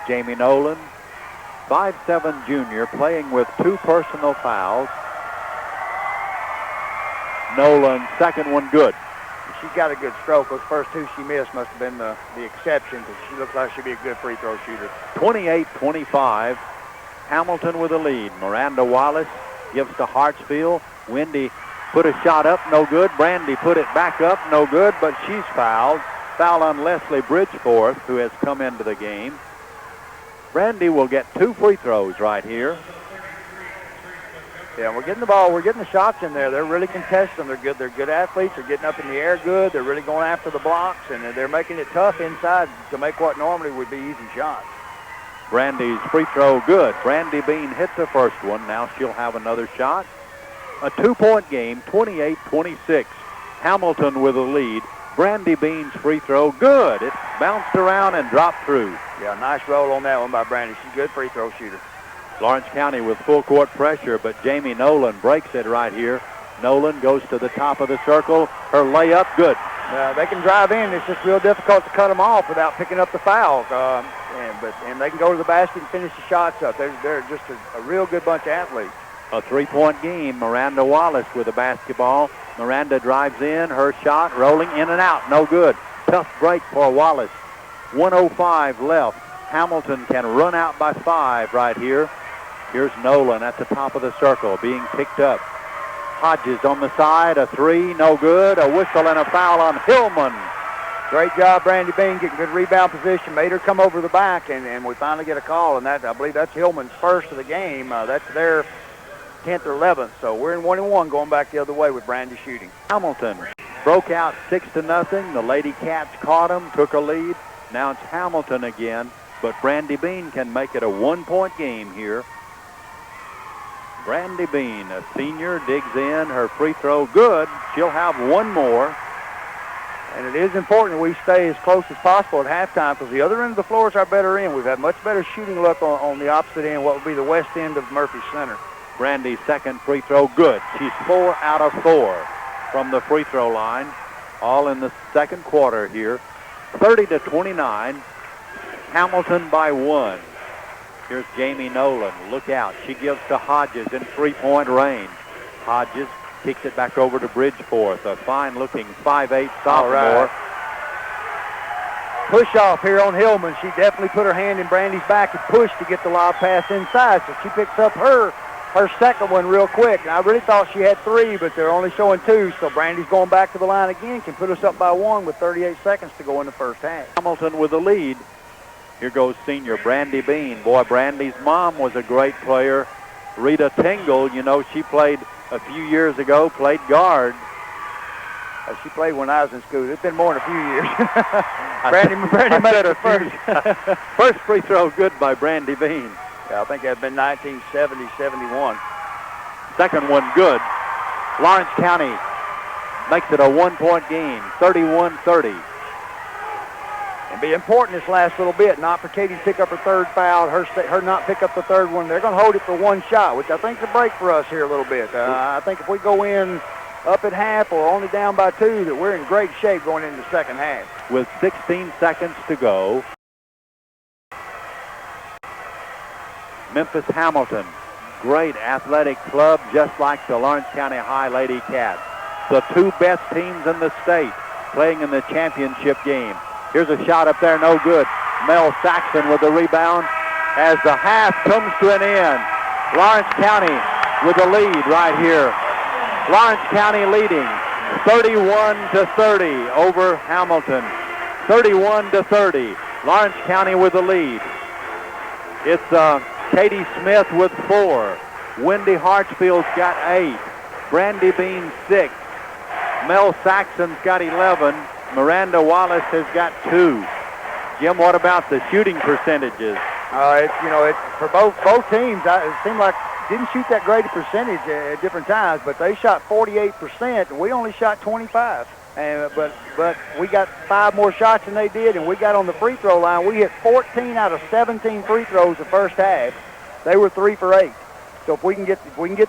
Jamie Nolan, 5'7" junior, playing with 2 personal fouls. Nolan, second one good. She's got a good stroke. Those first 2 she missed must have been the exception, because she looks like she'll be a good free throw shooter. 28-25. Hamilton with a lead. Miranda Wallace gives to Hartsfield. Wendy put a shot up, no good. Brandy put it back up, no good, but she's fouled. Foul on Leslie Bridgeforth, who has come into the game. Brandy will get 2 free throws right here. Yeah, we're getting the ball. We're getting the shots in there. They're really contesting. They're good. They're good athletes. They're getting up in the air good. They're really going after the blocks, and they're making it tough inside to make what normally would be easy shots. Brandy's free throw good. Brandy Bean hit the first one. Now she'll have another shot. A 2-point game, 28-26. Hamilton with the lead. Brandy Bean's free throw good. It bounced around and dropped through. Yeah, nice roll on that one by Brandy. She's a good free throw shooter. Lawrence County with full court pressure, but Jamie Nolan breaks it right here. Nolan goes to the top of the circle. Her layup, good. They can drive in. It's just real difficult to cut them off without picking up the foul. And they can go to the basket and finish the shots up. They're just a real good bunch of athletes. A 3-point game. Miranda Wallace with the basketball. Miranda drives in. Her shot rolling in and out. No good. Tough break for Wallace. 1:05 left. Hamilton can run out by 5 right here. Here's Nolan at the top of the circle being picked up. Hodges on the side, a 3, no good. A whistle and a foul on Hillman. Great job, Brandy Bean, getting good rebound position. Made her come over the back, and we finally get a call. And that, I believe that's Hillman's first of the game. That's their 10th or 11th. So we're in 1-1 going back the other way with Brandy shooting. Hamilton broke out 6-0. The Lady Cats caught them, took a lead. Now it's Hamilton again, but Brandy Bean can make it a 1-point game here. Brandy Bean, a senior, digs in. Her free throw good. She'll have one more. And it is important we stay as close as possible at halftime because the other end of the floor is our better end. We've had much better shooting luck on the opposite end, what would be the west end of Murphy Center. Brandy's second free throw good. She's 4 out of 4 from the free throw line, all in the second quarter here. 30-29. Hamilton by 1. Here's Jamie Nolan. Look out. She gives to Hodges in 3-point range. Hodges kicks it back over to Bridgeforth, a fine-looking 5'8" sophomore. Right. Push off here on Hillman. She definitely put her hand in Brandy's back and pushed to get the lob pass inside, so she picks up her second one real quick. And I really thought she had 3, but they're only showing 2, so Brandy's going back to the line again, can put us up by 1 with 38 seconds to go in the first half. Hamilton with the lead. Here goes senior Brandy Bean. Boy, Brandy's mom was a great player. Rita Tingle, you know, she played a few years ago, played guard. She played when I was in school. It's been more than a few years. Brandy made it first. First free throw good by Brandy Bean. Yeah, I think that had been 1970, 71. Second one good. Lawrence County makes it a 1-point game, 31-30. And be important this last little bit, not for Katie to pick up her third foul, her not pick up the third one. They're going to hold it for 1 shot, which I think is a break for us here a little bit. I think if we go in up at half or only down by 2, that we're in great shape going into the second half. With 16 seconds to go, Memphis Hamilton, great athletic club, just like the Lawrence County High Lady Cats. The 2 best teams in the state playing in the championship game. Here's a shot up there, no good. Mel Saxon with the rebound as the half comes to an end. Lawrence County with the lead right here. Lawrence County leading 31-30 over Hamilton. 31-30. Lawrence County with the lead. It's Katie Smith with 4. Wendy Hartsfield's got 8. Brandy Bean 6. Mel Saxon's got 11. Miranda Wallace has got 2. Jim, what about the shooting percentages? It's for both teams. It seemed like didn't shoot that great a percentage at different times, but they shot 48%, and we only shot 25. But we got 5 more shots than they did, and we got on the free throw line. We hit 14 out of 17 free throws the first half. They were 3 for 8. So if we can get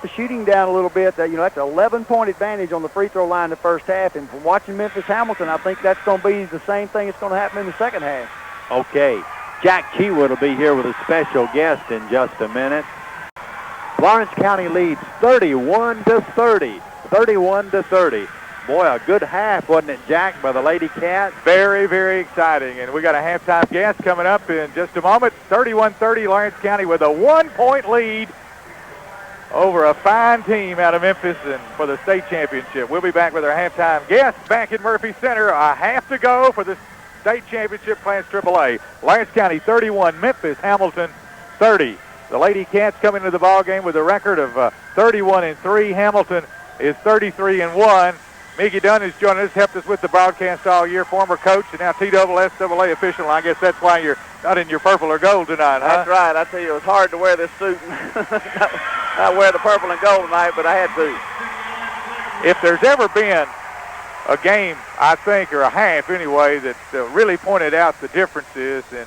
the shooting down a little bit, that's an 11-point advantage on the free throw line in the first half. And from watching Memphis Hamilton, I think that's going to be the same thing that's going to happen in the second half. Okay, Jack Cheewood will be here with a special guest in just a minute. Lawrence County leads 31-30. 31-30. Boy, a good half, wasn't it, Jack, by the Lady Cats? Very, very exciting. And we got a halftime guest coming up in just a moment. 31-30, Lawrence County with a 1-point lead over a fine team out of Memphis and for the state championship. We'll be back with our halftime guest back in Murphy Center. A half to go for this state championship Class AAA. Lawrence County 31, Memphis Hamilton 30. The Lady Cats come into the ball game with a record of 31-3. Hamilton is 33-1. Mickey Dunn has joined us, helped us with the broadcast all year, former coach and now TSSAA official. I guess that's why you're not in your purple or gold tonight, huh? That's right. I tell you, it was hard to wear this suit and not wear the purple and gold tonight, but I had to. If there's ever been a game, I think, or a half anyway, that really pointed out the differences in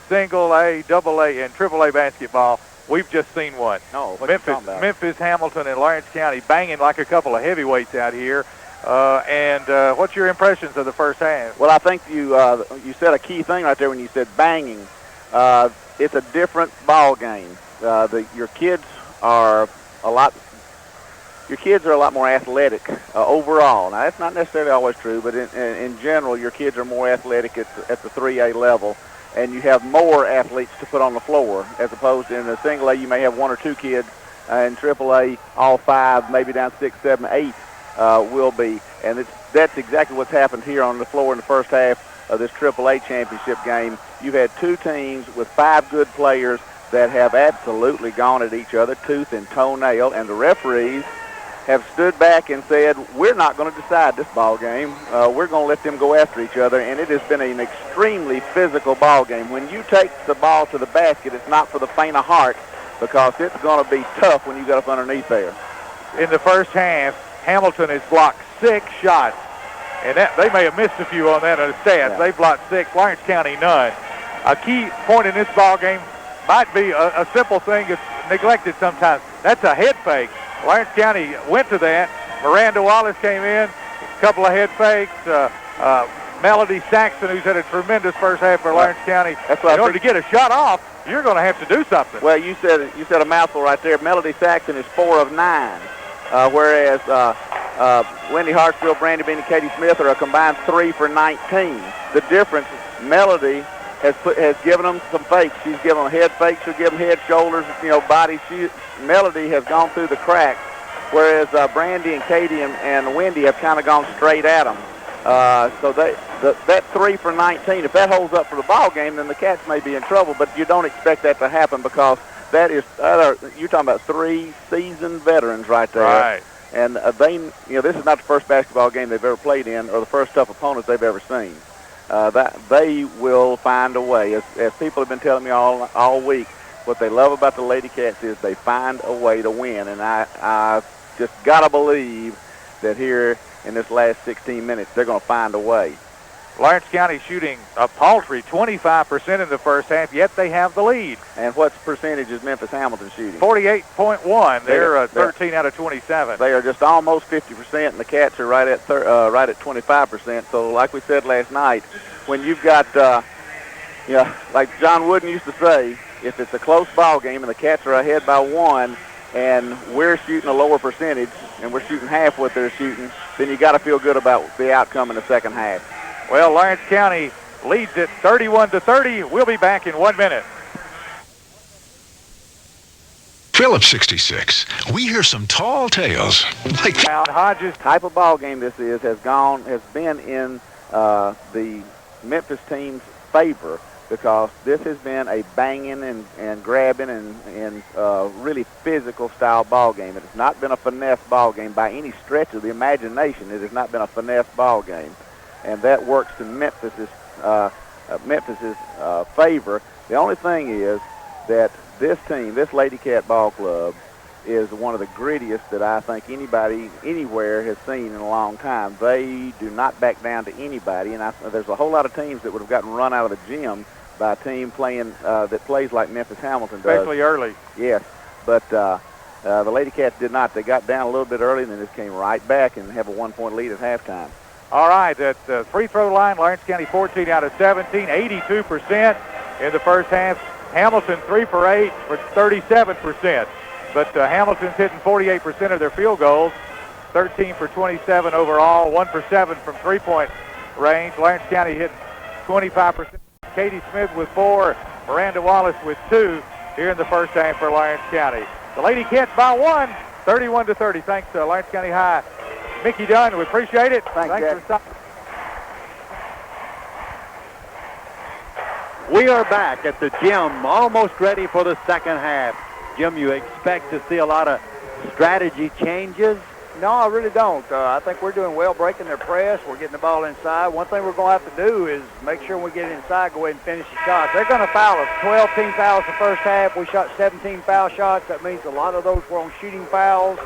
single A, double A, and triple A basketball, we've just seen one. No, what you talking about? Memphis, Hamilton, and Lawrence County banging like a couple of heavyweights out here. What's your impressions of the first half? Well, I think you said a key thing right there when you said banging. It's a different ball game. Your kids are a lot more athletic overall. Now, that's not necessarily always true, but in general, your kids are more athletic at the 3A level, and you have more athletes to put on the floor, as opposed to in the single A, you may have one or two kids. In AAA, all five, maybe down 6, 7, 8 will be. And that's exactly what's happened here on the floor in the first half of this AAA championship game. You've had two teams with 5 good players that have absolutely gone at each other, tooth and toenail, and the referees have stood back and said, we're not going to decide this ball game. We're going to let them go after each other, and it has been an extremely physical ball game. When you take the ball to the basket, it's not for the faint of heart, because it's going to be tough when you get up underneath there. In the first half, Hamilton has blocked 6 shots, and they may have missed a few on that on the stats. Yeah. They blocked 6, Lawrence County none. A key point in this ball game might be a simple thing that's neglected sometimes. That's a head fake. Lawrence County went to that. Miranda Wallace came in, a couple of head fakes. Melody Saxon, who's had a tremendous first half for Lawrence County. In order to get a shot off, you're going to have to do something. Well, you said a mouthful right there. Melody Saxon is 4 of 9, whereas Wendy Hartsfield, Brandy Bean, and Katie Smith are a combined 3 for 19. The difference, Melody has given them some fakes. She's given them head fakes. She'll give them head, shoulders, body. Melody has gone through the cracks, whereas Brandy and Katie and Wendy have kind of gone straight at them. So that 3 for 19, if that holds up for the ball game, then the Cats may be in trouble, but you don't expect that to happen, because that is, you're talking about 3 seasoned veterans right there. Right. And this is not the first basketball game they've ever played in, or the first tough opponents they've ever seen. That they will find a way. As people have been telling me all week, what they love about the Lady Cats is they find a way to win. And I just got to believe that here in this last 16 minutes, they're going to find a way. Lawrence County shooting a paltry 25% in the first half, yet they have the lead. And what percentage is Memphis Hamilton shooting? 48.1. They're 13 out of 27. They are just almost 50%, and the Cats are right at 25%. So like we said last night, when you've got, like John Wooden used to say, if it's a close ball game and the Cats are ahead by 1, and we're shooting a lower percentage, and we're shooting half what they're shooting, then you got to feel good about the outcome in the second half. Well, Lawrence County leads it 31-30. We'll be back in 1 minute. Phillips 66. We hear some tall tales. Like Hodges. Type of ball game this has been in the Memphis team's favor, because this has been a banging and grabbing and really physical style ball game. It has not been a finesse ball game by any stretch of the imagination. It has not been a finesse ball game. And that works to Memphis's favor. The only thing is that this team, this Lady Cat Ball Club, is one of the grittiest that I think anybody anywhere has seen in a long time. They do not back down to anybody, and there's a whole lot of teams that would have gotten run out of the gym by a team playing that plays like Memphis Hamilton does. Especially early. Yes, but the Lady Cats did not. They got down a little bit early, and then just came right back and have a 1-point lead at halftime. All right, at the free throw line, Lawrence County 14 out of 17, 82% in the first half. Hamilton 3 for 8 for 37%. But Hamilton's hitting 48% of their field goals, 13 for 27 overall, 1 for 7 from three-point range. Lawrence County hit 25%. Katie Smith with 4, Miranda Wallace with 2 here in the first half for Lawrence County. The Lady Cats by 1, 31-30. Thanks to Lawrence County High. Mickey Dunn, we appreciate it. Thanks for stopping. We are back at the gym, almost ready for the second half. Jim, you expect to see a lot of strategy changes? No, I really don't. I think we're doing well breaking their press. We're getting the ball inside. One thing we're going to have to do is make sure when we get it inside, go ahead and finish the shots. They're going to foul us. 12 team fouls the first half. We shot 17 foul shots. That means a lot of those were on shooting fouls.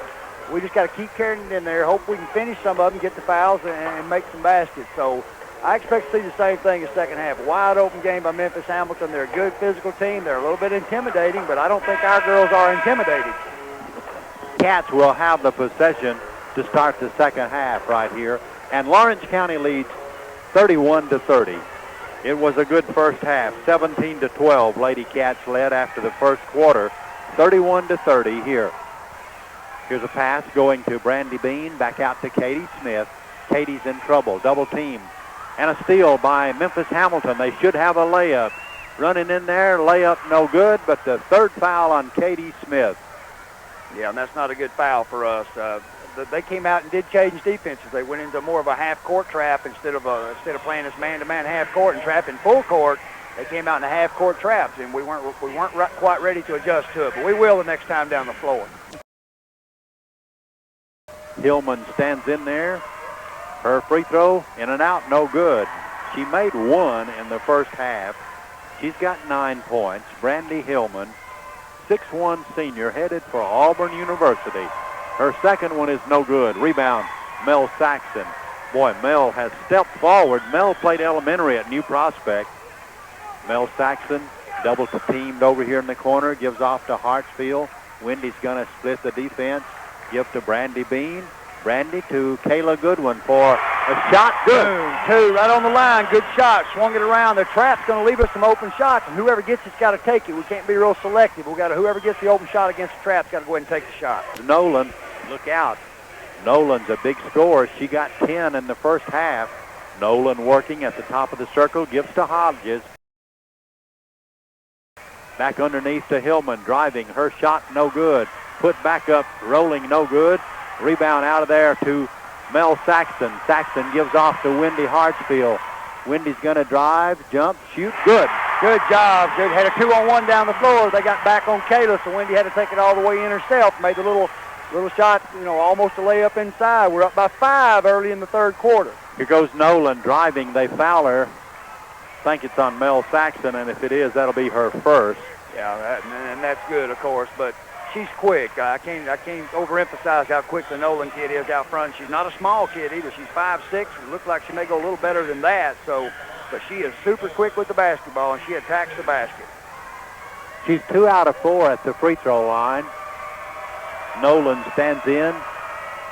We just got to keep carrying it in there, hope we can finish some of them, get the fouls, and make some baskets. So I expect to see the same thing in the second half. A wide open game by Memphis Hamilton. They're a good physical team. They're a little bit intimidating, but I don't think our girls are intimidated. Cats will have the possession to start the second half right here. And Lawrence County leads 31-30. It was a good first half. 17-12, Lady Cats led after the first quarter. 31-30 here. Here's a pass going to Brandy Bean, back out to Katie Smith. Katie's in trouble, double team. And a steal by Memphis Hamilton. They should have a layup. Running in there, layup no good, but the third foul on Katie Smith. Yeah, and that's not a good foul for us. They came out and did change defenses. They went into more of a half-court trap instead of playing this man-to-man half-court and trapping full court. They came out in a half-court traps, and we weren't quite ready to adjust to it, but we will the next time down the floor. Hillman stands in there. Her free throw in and out, no good. She made one in the first half. She's got 9 points. Brandy Hillman, 6'1" senior, headed for Auburn University. Her second one is no good. Rebound, Mel Saxon. Boy, Mel has stepped forward. Mel played elementary at New Prospect. Mel Saxon double teamed over here in the corner, gives off to Hartsfield. Wendy's going to split the defense. Give to Brandy Bean. Brandy to Kayla Goodwin for a shot. Good. Two right on the line. Good shot. Swung it around. The trap's going to leave us some open shots, and whoever gets it's got to take it. We can't be real selective. Whoever gets the open shot against the trap's got to go ahead and take the shot. Nolan, look out. Nolan's a big scorer. She got 10 in the first half. Nolan working at the top of the circle. Gives to Hodges. Back underneath to Hillman. Driving. Her shot no good. Put back up. Rolling no good. Rebound out of there to Mel Saxton. Saxton gives off to Wendy Hartsfield. Wendy's going to drive, jump, shoot. Good. Good job. Good. Had a 2-on-1 down the floor. They got back on Kayla, so Wendy had to take it all the way in herself. Made a little shot, almost a layup inside. We're up by 5 early in the third quarter. Here goes Nolan driving. They foul her. I think it's on Mel Saxton, and if it is, that'll be her first. Yeah, and that's good, of course, but she's quick. I can't overemphasize how quick the Nolan kid is out front. She's not a small kid either. She's 5'6". It looks like she may go a little better than that. But she is super quick with the basketball, and she attacks the basket. She's 2 out of 4 at the free throw line. Nolan stands in.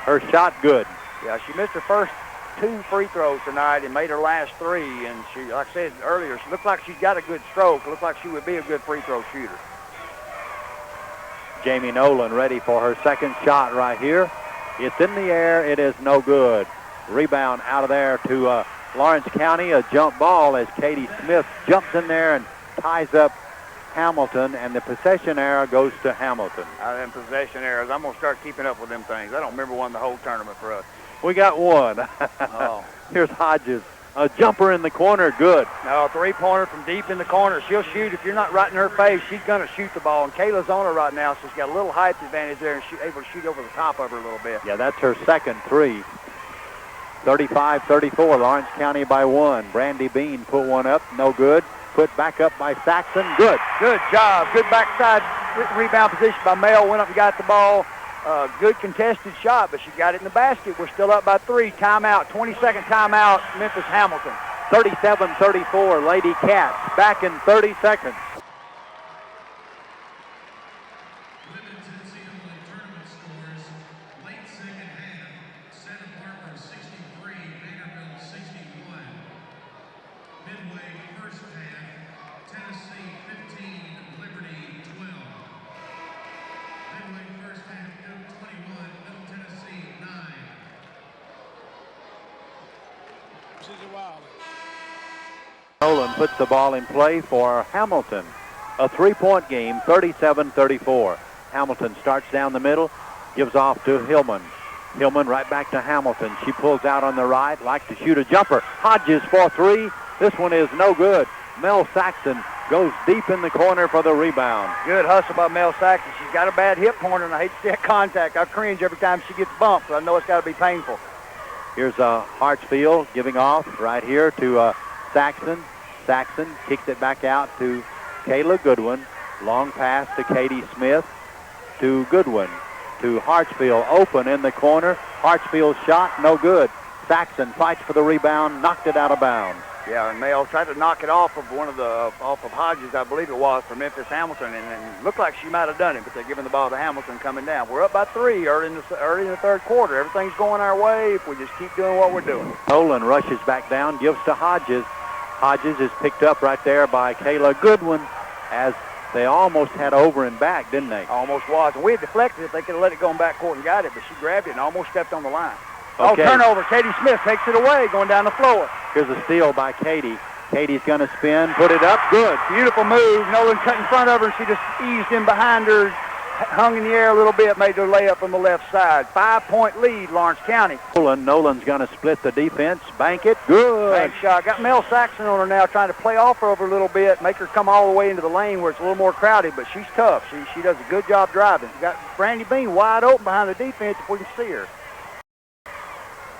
Her shot good. Yeah, she missed her first 2 free throws tonight and made her last 3. And she, like I said earlier, she looks like she's got a good stroke. Looks like she would be a good free throw shooter. Jamie Nolan ready for her second shot right here. It's in the air. It is no good. Rebound out of there to Lawrence County. A jump ball as Katie Smith jumps in there and ties up Hamilton, and the possession error goes to Hamilton. Them possession errors, I'm going to start keeping up with them things. I don't remember one the whole tournament for us. We got one. Oh. Here's Hodges. A jumper in the corner, good. No, a 3-pointer from deep in the corner. She'll shoot. If you're not right in her face, she's going to shoot the ball. And Kayla's on her right now, so she's got a little height advantage there and she's able to shoot over the top of her a little bit. Yeah, that's her second 3. 35-34, Lawrence County by 1. Brandy Bean put one up, no good. Put back up by Saxon, good. Good job. Good backside rebound position by Mel. Went up and got the ball. Good contested shot, but she got it in the basket. We're still up by 3. Timeout, 20-second timeout, Memphis Hamilton. 37-34, Lady Cats. Back in 30 seconds. Nolan puts the ball in play for Hamilton. A 3-point game, 37-34. Hamilton starts down the middle, gives off to Hillman. Hillman right back to Hamilton. She pulls out on the right, like to shoot a jumper. Hodges for 3. This one is no good. Mel Saxon goes deep in the corner for the rebound. Good hustle by Mel Saxon. She's got a bad hip pointer, and I hate to see that contact. I cringe every time she gets bumped, so I know it's got to be painful. Here's Hartsfield giving off right here to Saxon. Saxon kicks it back out to Kayla Goodwin. Long pass to Katie Smith, to Goodwin, to Hartsfield, open in the corner. Hartsfield's shot, no good. Saxon fights for the rebound, knocked it out of bounds. Yeah, and Mel tried to knock it off of off of Hodges, I believe it was, for Memphis Hamilton, and looked like she might have done it, but they're giving the ball to Hamilton coming down. We're up by 3 early in the third quarter. Everything's going our way if we just keep doing what we're doing. Nolan rushes back down, gives to Hodges. Hodges is picked up right there by Kayla Goodwin, as they almost had over and back, didn't they? Almost was. And we had deflected it. They could have let it go in backcourt and got it, but she grabbed it and almost stepped on the line. Okay. Oh, turnover. Katie Smith takes it away, going down the floor. Here's a steal by Katie. Katie's going to spin, put it up, good. Beautiful move. Nolan cut in front of her, and she just eased in behind her, hung in the air a little bit, made her layup on the left side. 5-point lead, Lawrence County. Nolan's going to split the defense, bank it, good. Bank shot. Got Mel Saxon on her now, trying to play off her over a little bit, make her come all the way into the lane where it's a little more crowded, but she's tough. She does a good job driving. Got Brandy Bean wide open behind the defense if we can see her.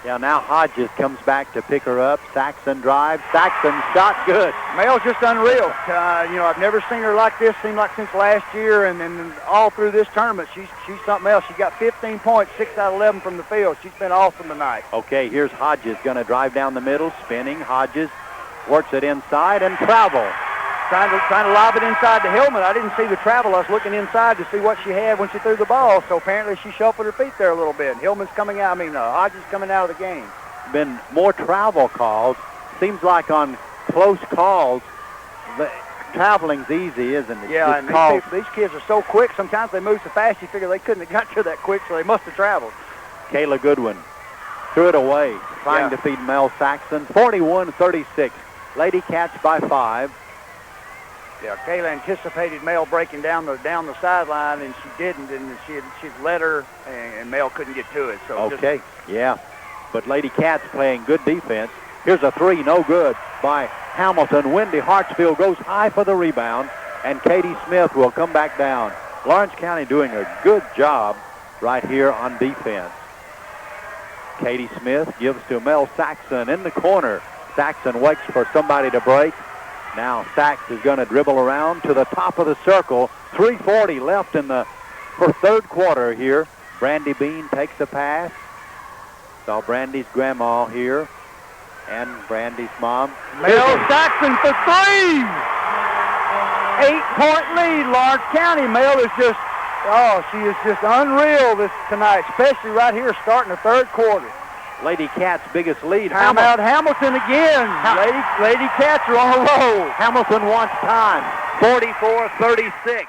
Yeah, now Hodges comes back to pick her up. Saxon drives. Saxon shot good. Mel's just unreal. I've never seen her like this. Seemed like since last year, and then all through this tournament, she's something else. She got 15 points, 6 out of 11 from the field. She's been awesome tonight. Okay, here's Hodges going to drive down the middle, spinning. Hodges works it inside and travel. Trying to lob it inside the helmet. I didn't see the travel. I was looking inside to see what she had when she threw the ball. So apparently she shuffled her feet there a little bit. Hillman's coming out. Hodges coming out of the game. Been more travel calls. Seems like on close calls, the traveling's easy, isn't it? Yeah, and these kids are so quick. Sometimes they move so fast you figure they couldn't have got to that quick, so they must have traveled. Kayla Goodwin threw it away, trying to feed Mel Saxon. 41-36. Lady Cats by 5. Yeah, Kayla anticipated Mel breaking down the sideline, and she didn't, and she'd let her, and Mel couldn't get to it. So okay, yeah. But Lady Cats playing good defense. Here's a 3, no good by Hamilton. Wendy Hartsfield goes high for the rebound, and Katie Smith will come back down. Lawrence County doing a good job right here on defense. Katie Smith gives to Mel Saxon in the corner. Saxon waits for somebody to break. Now Sax is going to dribble around to the top of the circle. 3:40 left in the third quarter here. Brandy Bean takes the pass. Saw Brandy's grandma here and Brandy's mom. Mel Saxon for 3! 8-point lead, Lawrence County. Mel is she is just unreal tonight, especially right here starting the third quarter. Lady Cats' biggest lead. Timeout Hamilton again. Lady Cats are on a roll. Hamilton wants time. 44-36.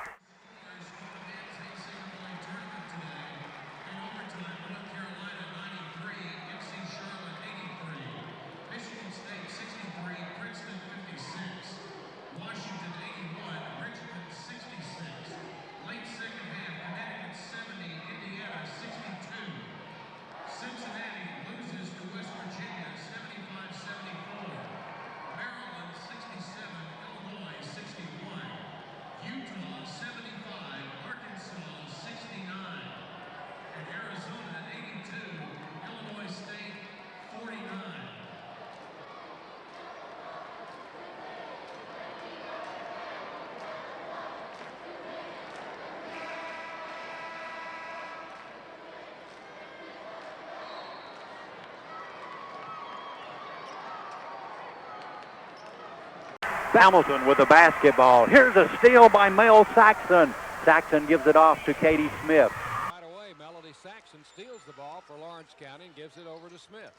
Hamilton with the basketball. Here's a steal by Mel Saxon. Saxon gives it off to Katie Smith. Right away, Melody Saxon steals the ball for Lawrence County and gives it over to Smith.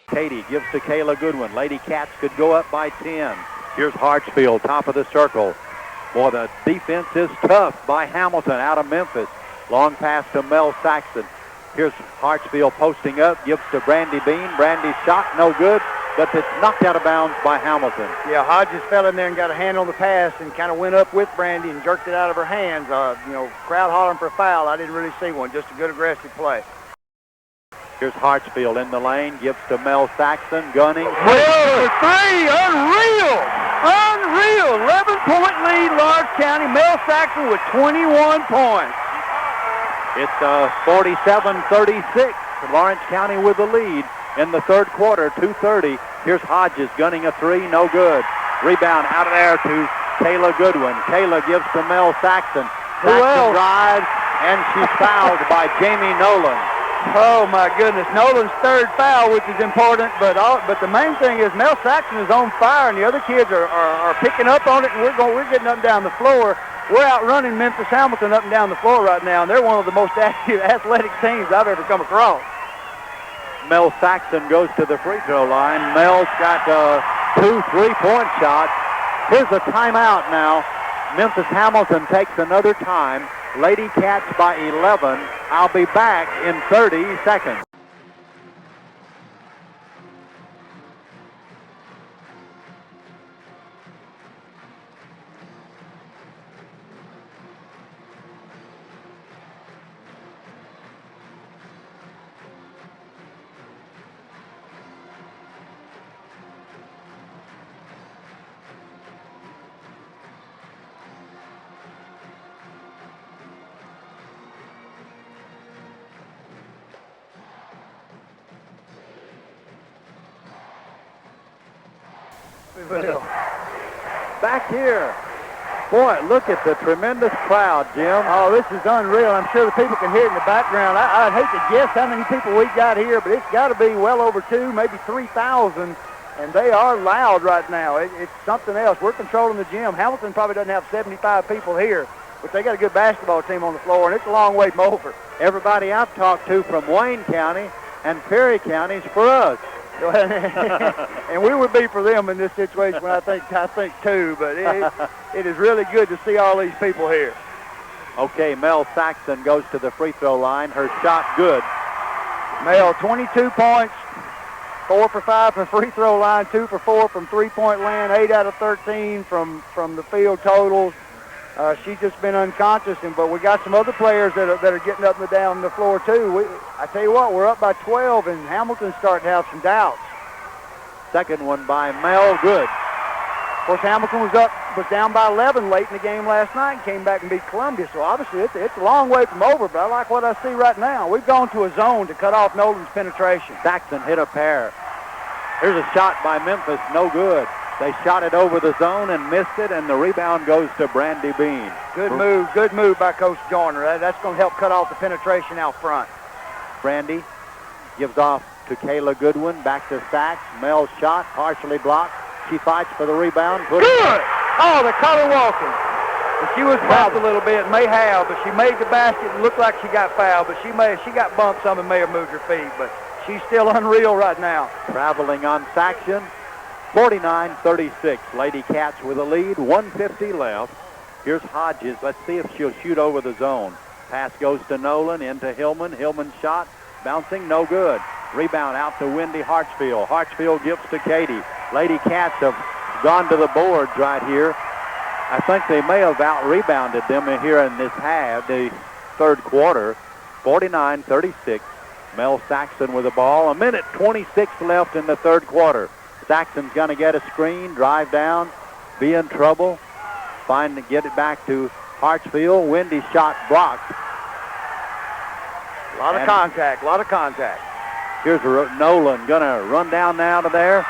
Katie gives to Kayla Goodwin. Lady Cats could go up by 10. Here's Hartsfield, top of the circle. Boy, the defense is tough by Hamilton out of Memphis. Long pass to Mel Saxon. Here's Hartsfield posting up, gives to Brandy Bean. Brandy's shot, no good, but it's knocked out of bounds by Hamilton. Yeah, Hodges fell in there and got a hand on the pass and kind of went up with Brandy and jerked it out of her hands. Crowd hollering for a foul. I didn't really see one, just a good aggressive play. Here's Hartsfield in the lane, gives to Mel Saxon, gunning. Well, for 3, unreal! Unreal. 11-point lead, Lawrence County. Mel Saxon with 21 points. It's 47-36. Lawrence County with the lead in the third quarter, 2:30. Here's Hodges gunning a three, no good. Rebound out of there to Kayla Goodwin. Kayla gives to Mel Saxon. Saxon drives, and she's fouled by Jamie Nolan. Oh, my goodness. Nolan's third foul, which is important, but the main thing is Mel Saxon is on fire, and the other kids are picking up on it, and we're getting up and down the floor. We're outrunning Memphis Hamilton up and down the floor right now, and they're one of the most active, athletic teams I've ever come across. Mel Saxon goes to the free throw line. Mel's got 2 3-point shots. Here's a timeout now. Memphis Hamilton takes another time. Lady Cats by 11. I'll be back in 30 seconds. Back here. Boy, look at the tremendous crowd, Jim. Oh, this is unreal. I'm sure the people can hear it in the background. I'd hate to guess how many people we got here, but it's got to be well over 2, maybe 3,000, and they are loud right now. It's something else. We're controlling the gym. Hamilton probably doesn't have 75 people here, but they got a good basketball team on the floor, and it's a long way from over. Everybody I've talked to from Wayne County and Perry County's for us. And we would be for them in this situation, I think too, but it is really good to see all these people here. Okay, Mel Saxon goes to the free throw line. Her shot good. Mel, 22 points, 4 for 5 from free throw line, 2 for 4 from three-point land, 8 out of 13 from the field totals. She's just been unconscious, but we got some other players that are getting up and down the floor too. I tell you what, we're up by 12, and Hamilton's starting to have some doubts. Second one by Mel, good. Of course, Hamilton was down by 11 late in the game last night and came back and beat Columbia. So obviously it's a long way from over, but I like what I see right now. We've gone to a zone to cut off Nolan's penetration. Saxon hit a pair. Here's a shot by Memphis, no good. They shot it over the zone and missed it, and the rebound goes to Brandy Bean. Good move by Coach Joyner. That's going to help cut off the penetration out front. Brandy gives off to Kayla Goodwin, back to Sachs. Mel's shot, partially blocked. She fights for the rebound. Good! Oh, they caught her walking. And she was bumped a little bit, may have, but she made the basket and looked like she got fouled, but she got bumped some and may have moved her feet, but she's still unreal right now. Traveling on Saxon. 49-36. Lady Cats with a lead. 1:50 left. Here's Hodges. Let's see if she'll shoot over the zone. Pass goes to Nolan, into Hillman. Hillman's shot, bouncing, no good. Rebound out to Wendy Hartsfield. Hartsfield gives to Katie. Lady Cats have gone to the boards right here. I think they may have out-rebounded them here in this half, the third quarter. 49-36. Mel Saxon with the ball. 1:26 left in the third quarter. Saxon's going to get a screen, drive down, be in trouble, get it back to Hartsfield. Wendy's shot blocked. A lot of contact. Here's Nolan going to run down now to there.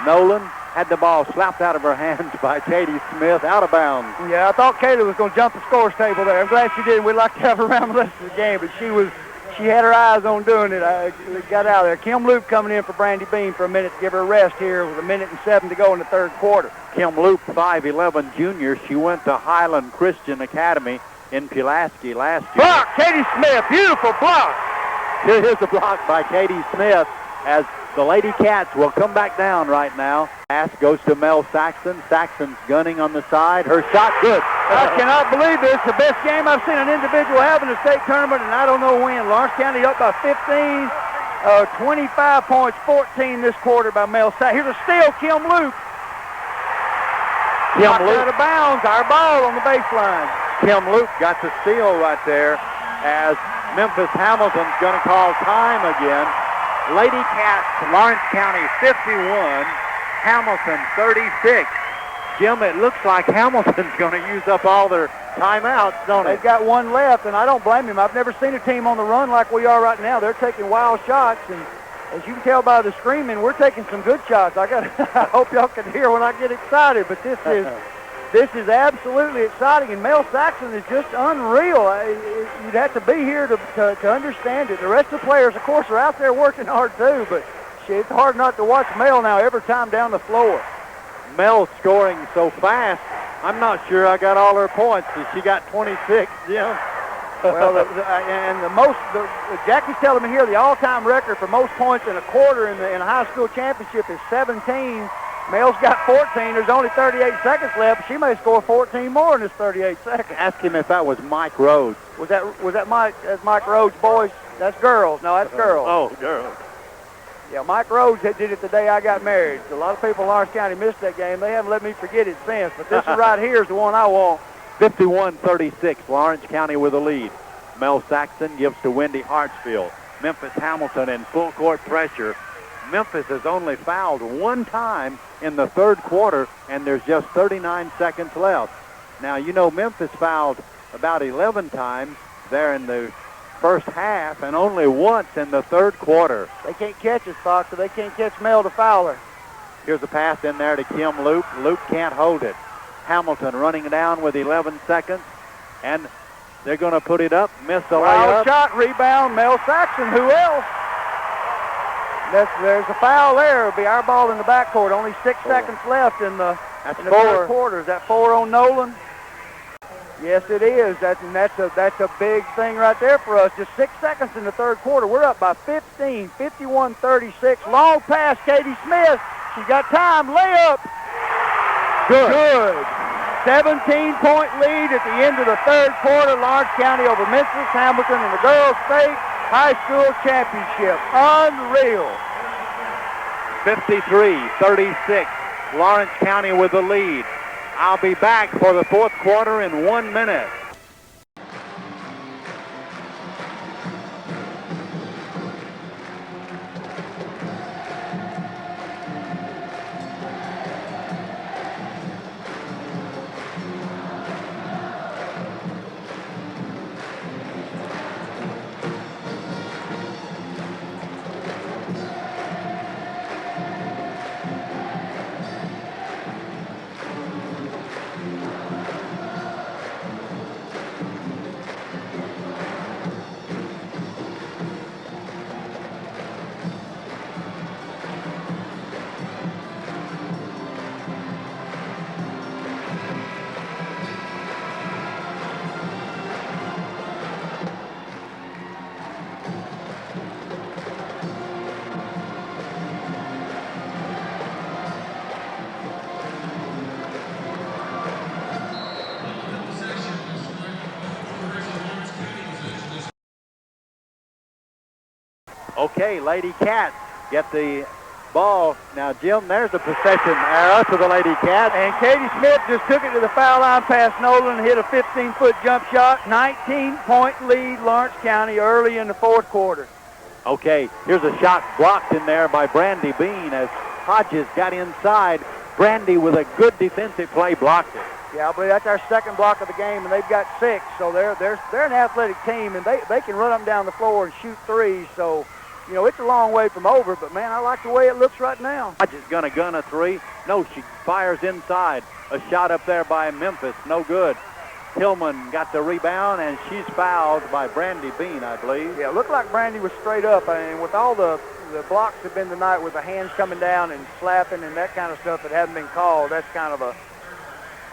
Nolan had the ball slapped out of her hands by Katie Smith, out of bounds. Yeah, I thought Katie was going to jump the scores table there. I'm glad she did. We'd like to have her around the rest of the game, but she had her eyes on doing it. I got out of there. Kim Loop coming in for Brandy Bean for a minute to give her a rest here with 1:07 to go in the third quarter. Kim Loop, 5'11" junior. She went to Highland Christian Academy in Pulaski last year. Block, Katie Smith, beautiful block. Here's a block by Katie Smith as the Lady Cats will come back down right now. Pass goes to Mel Saxon. Saxon's gunning on the side. Her shot good. I cannot believe this. The best game I've seen an individual have in the state tournament, and I don't know when. Lawrence County up by 15. 25 points, 14 this quarter by Mel Saxon. Here's a steal, Kim Loop. Knocked out of bounds. Our ball on the baseline. Kim Loop got the steal right there as Memphis Hamilton's going to call time again. Lady Cats, Lawrence County 51, Hamilton 36. Jim, it looks like Hamilton's going to use up all their timeouts, don't They've it? got one left, and I don't blame him. I've never seen a team on the run like we are right now. They're taking wild shots, and as you can tell by the screaming, we're taking some good shots. I hope y'all can hear when I get excited, but this is absolutely exciting, and Mel Saxon is just unreal. You'd have to be here to understand it. The rest of the players, of course, are out there working hard too, but it's hard not to watch Mel now every time down the floor. Mel scoring so fast, I'm not sure I got all her points. She got 26, Jim. Well, Jackie's telling me here the all-time record for most points in a quarter in a high school championship is 17. Mel's got 14. There's only 38 seconds left. She may score 14 more in this 38 seconds. Ask him if that was Mike Rhodes. Was that Mike? That's Mike Rhodes, boys. That's girls. No, that's girls. Oh, girls. Yeah, Mike Rhodes did it the day I got married. A lot of people in Lawrence County missed that game. They haven't let me forget it since. But this one right here is the one I want. 51-36, Lawrence County with a lead. Mel Saxon gives to Wendy Hartsfield. Memphis Hamilton in full court pressure. Memphis has only fouled one time in the third quarter, and there's just 39 seconds left. Now, you know, Memphis fouled about 11 times there in the first half and only once in the third quarter. They can't catch us, Foxy. They can't catch Mel to foul her. Here's a pass in there to Kim Luke. Luke can't hold it. Hamilton running down with 11 seconds, and they're going to put it up, miss the layup. Shot, rebound, Mel Saxon. Who else? There's a foul there. It'll be our ball in the backcourt. Only 6 seconds left in the third quarter. Is that 4 on Nolan? Yes, it is. That's a big thing right there for us. Just 6 seconds in the third quarter. We're up by 15, 51-36. Long pass, Katie Smith. She's got time. Layup. Good. 17-point lead at the end of the third quarter. Lawrence County over Memphis Hamilton in the girls' state high school championship. Unreal. 53-36. Lawrence County with the lead. I'll be back for the fourth quarter in 1 minute. Okay, Lady Cats get the ball. Now, Jim, there's a possession error to the Lady Cats. And Katie Smith just took it to the foul line past Nolan and hit a 15-foot jump shot. 19-point lead, Lawrence County, early in the fourth quarter. Okay, here's a shot blocked in there by Brandy Bean as Hodges got inside. Brandy with a good defensive play blocked it. Yeah, I believe that's our second block of the game, and they've got 6. So they're an athletic team, and they can run up and down the floor and shoot threes. So, you know, it's a long way from over, but, man, I like the way it looks right now. Hodges going to gun a three. No, she fires inside. A shot up there by Memphis. No good. Tillman got the rebound, and she's fouled by Brandy Bean, I believe. Yeah, it looked like Brandy was straight up, and with all the blocks have been tonight with the hands coming down and slapping and that kind of stuff that haven't been called, that's kind of a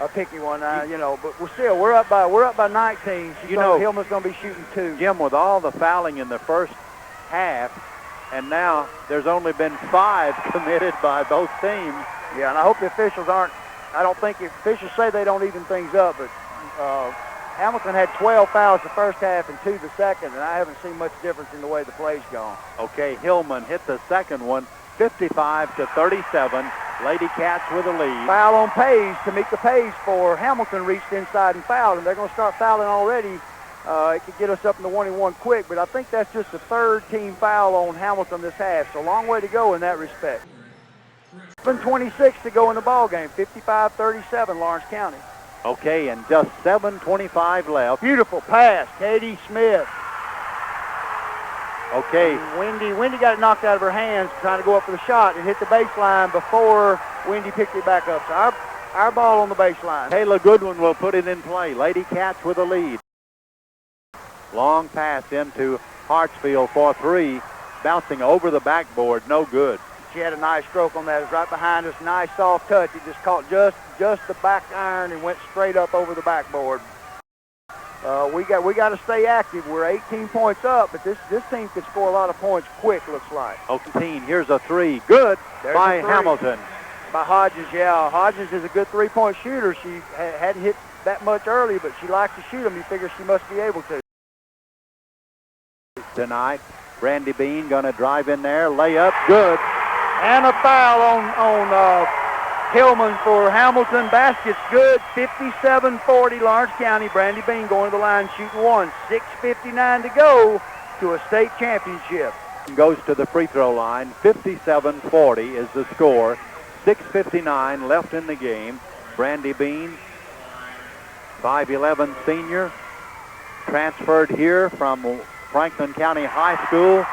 picky one, you know. But we're up by 19. Hillman's going to be shooting 2. Jim, with all the fouling in the first half, and now there's only been 5 committed by both teams. Yeah, and I hope the officials aren't. I don't think if officials say they don't even things up, but Hamilton had 12 fouls the first half and 2 the second, and I haven't seen much difference in the way the play's gone. Okay, Hillman hit the second one, 55-37. Lady Cats with a lead. Foul on Page. Tamika Page for Hamilton reached inside and fouled, and they're going to start fouling already. It could get us up in the 1-and-1 quick, but I think that's just the third team foul on Hamilton this half, so a long way to go in that respect. 7:26 to go in the ball game. 55-37, Lawrence County. Okay, and just 7:25 left. Beautiful pass, Katie Smith. Okay. Wendy got it knocked out of her hands trying to go up for the shot and hit the baseline before Wendy picked it back up. So our ball on the baseline. Kayla Goodwin will put it in play. Lady Cats with a lead. Long pass into Hartsfield for three. Bouncing over the backboard, no good. She had a nice stroke on that. It was right behind us. Nice soft touch. It just caught just the back iron and went straight up over the backboard. We got to stay active. We're 18 points up, but this team could score a lot of points quick, looks like. 18, here's a three. Good. There's by a three. Hamilton. By Hodges, yeah. Hodges is a good three-point shooter. She hadn't hit that much early, but she likes to shoot them. You figure she must be able to. Tonight, Brandy Bean going to drive in there. Layup, good. And a foul on Hillman for Hamilton. Basket's good. 57-40 Lawrence County. Brandy Bean going to the line shooting one. 6:59 to go to a state championship. Goes to the free throw line. 57-40 is the score. 6:59 left in the game. Brandy Bean, 5'11" senior, transferred here from Franklin County High School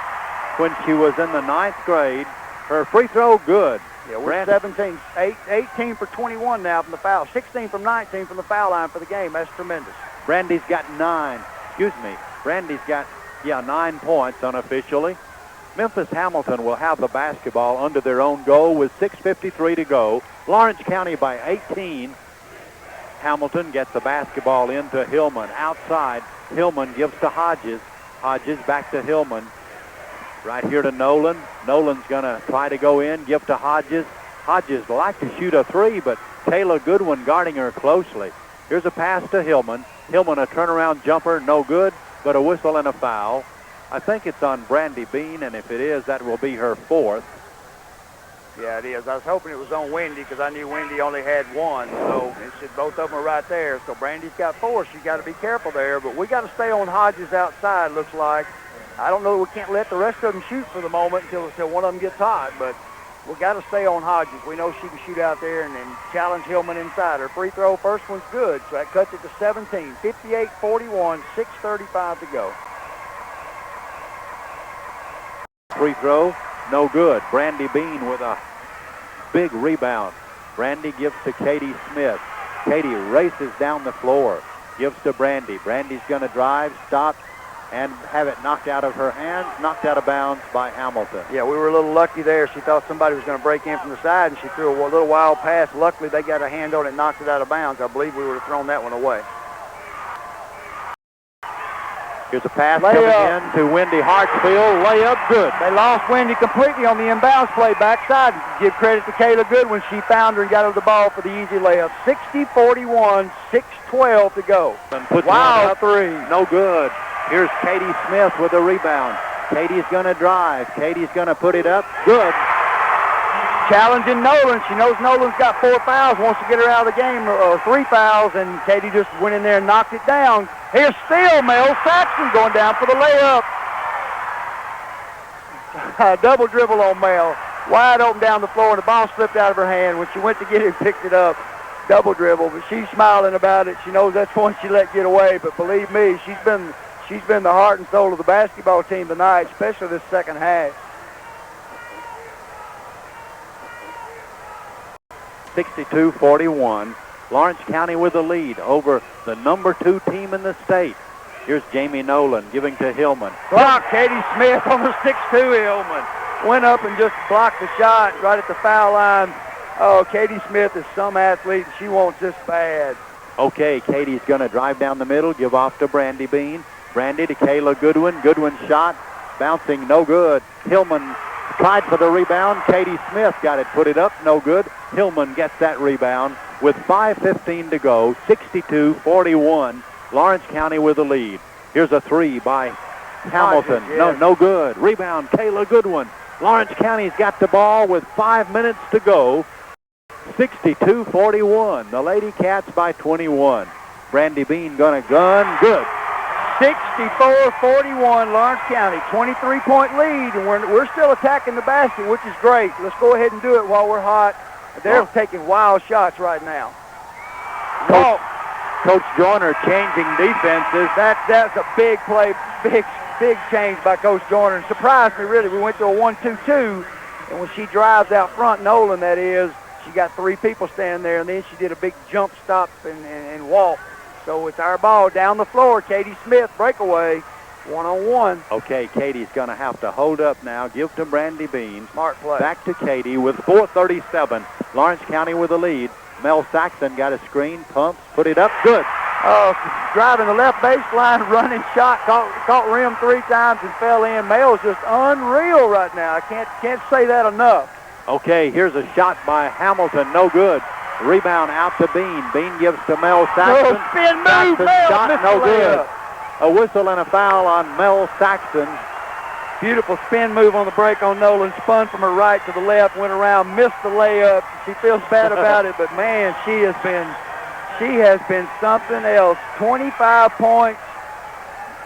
when she was in the 9th grade. Her free throw good. Yeah, we're 18 for 21 now from the foul. 16 from 19 from the foul line for the game. That's tremendous. Brandy's got 9 points unofficially. Memphis Hamilton will have the basketball under their own goal with 6:53 to go. Lawrence County by 18. Hamilton gets the basketball into Hillman. Outside, Hillman gives to Hodges. Hodges back to Hillman. Right here to Nolan. Nolan's going to try to go in, give to Hodges. Hodges would like to shoot a three, but Kayla Goodwin guarding her closely. Here's a pass to Hillman. Hillman, a turnaround jumper, no good, but a whistle and a foul. I think it's on Brandy Bean, and if it is, that will be her 4th. Yeah, it is. I was hoping it was on Wendy because I knew Wendy only had one, so both of them are right there. So Brandy's got 4. She's got to be careful there, but we got to stay on Hodges outside, looks like. I don't know. We can't let the rest of them shoot for the moment until one of them gets hot, but we got to stay on Hodges. We know she can shoot out there and challenge Hillman inside. Her free throw, first one's good, so that cuts it to 17. 58-41, 6:35 to go. Free throw, no good. Brandy Bean with a big rebound. Brandy gives to Katie Smith. Katie races down the floor, gives to Brandy. Brandy's going to drive, stop, and have it knocked out of her hands, knocked out of bounds by Hamilton. Yeah, we were a little lucky there. She thought somebody was going to break in from the side, and she threw a little wild pass. Luckily, they got a hand on it and knocked it out of bounds. I believe we would have thrown that one away. Here's a pass coming in to Wendy Hartsfield. Layup good. They lost Wendy completely on the inbounds play backside. Give credit to Kayla Goodwin. She found her and got her the ball for the easy layup. 60-41, 6:12 to go. Wow, three. No good. Here's Katie Smith with a rebound. Katie's going to drive. Katie's going to put it up. Good. Challenging Nolan. She knows Nolan's got 4 fouls, wants to get her out of the game, or 3 fouls, and Katie just went in there and knocked it down. Here's still Mel Saxon going down for the layup. Double dribble on Mel. Wide open down the floor, and the ball slipped out of her hand. When she went to get it and picked it up, double dribble, but she's smiling about it. She knows that's one she let get away, but believe me, she's been the heart and soul of the basketball team tonight, especially this second half. 62-41. Lawrence County with the lead over the number 2 team in the state. Here's Jamie Nolan giving to Hillman. Block Katie Smith on the 6'2" Hillman. Went up and just blocked the shot right at the foul line. Oh, Katie Smith is some athlete. She wants this bad. Okay, Katie's going to drive down the middle, give off to Brandy Bean. Brandy to Kayla Goodwin. Goodwin shot, bouncing, no good. Hillman tried for the rebound. Katie Smith got it, put it up, no good. Hillman gets that rebound with 5:15 to go. 62-41. Lawrence County with the lead. Here's a three by Hamilton. No good. Rebound, Kayla Goodwin. Lawrence County's got the ball with 5 minutes to go. 62-41. The Lady Cats by 21. Brandy Bean gonna gun. Good. 64-41, Lawrence County, 23-point lead, and we're still attacking the basket, which is great. Let's go ahead and do it while we're hot. They're taking wild shots right now. Coach Joyner changing defenses. That's a big play, big change by Coach Joyner, and surprised me really. We went to a 1-2-2, and when she drives out front, Nolan that is, she got 3 people standing there, and then she did a big jump stop and walk. So it's our ball down the floor. Katie Smith, breakaway, one-on-one. Okay, Katie's going to have to hold up now. Give to Brandy Bean. Smart play. Back to Katie with 4:37. Lawrence County with the lead. Mel Saxon got a screen, pumps, put it up, good. Driving the left baseline, running shot, caught rim 3 times and fell in. Mel's just unreal right now. I can't say that enough. Okay, here's a shot by Hamilton, no good. Rebound out to Bean. Bean gives to Mel Saxon. No, spin move, Mel, shot, missed no the good. layup. A whistle and a foul on Mel Saxon. Beautiful spin move on the break on Nolan. Spun from her right to the left, went around, missed the layup. She feels bad about it, but man, she has been something else. 25 points.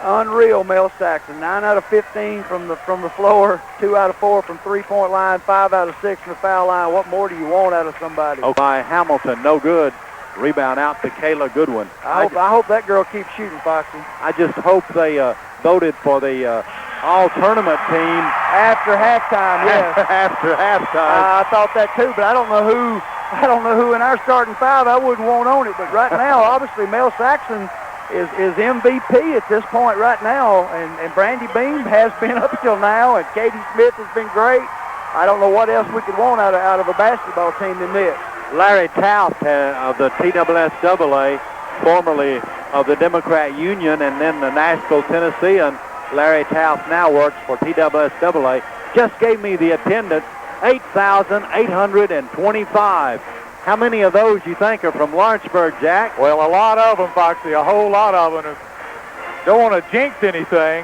Unreal, Mel Saxon. 9 out of 15 from the floor, 2 out of 4 from 3-point line, 5 out of 6 from the foul line. What more do you want out of somebody? Oh, by Hamilton, no good. Rebound out to Kayla Goodwin. I hope that girl keeps shooting, Foxy. I just hope they voted for the all-tournament team after halftime. Yes, after halftime. I thought that too, but I don't know who in our starting 5 I wouldn't want on it. But right now, obviously, Mel Saxon is MVP at this point right now, and Brandy Beam has been up till now, and Katie Smith has been great. I don't know what else we could want out of a basketball team than this. Larry Taft of the TSSAA, formerly of the Democrat Union and then the Nashville Tennessean. Larry Taft now works for TSSAA. Just gave me the attendance, 8,825. How many of those you think are from Lawrenceburg, Jack? Well, a lot of them, Foxy, a whole lot of them. Don't want to jinx anything,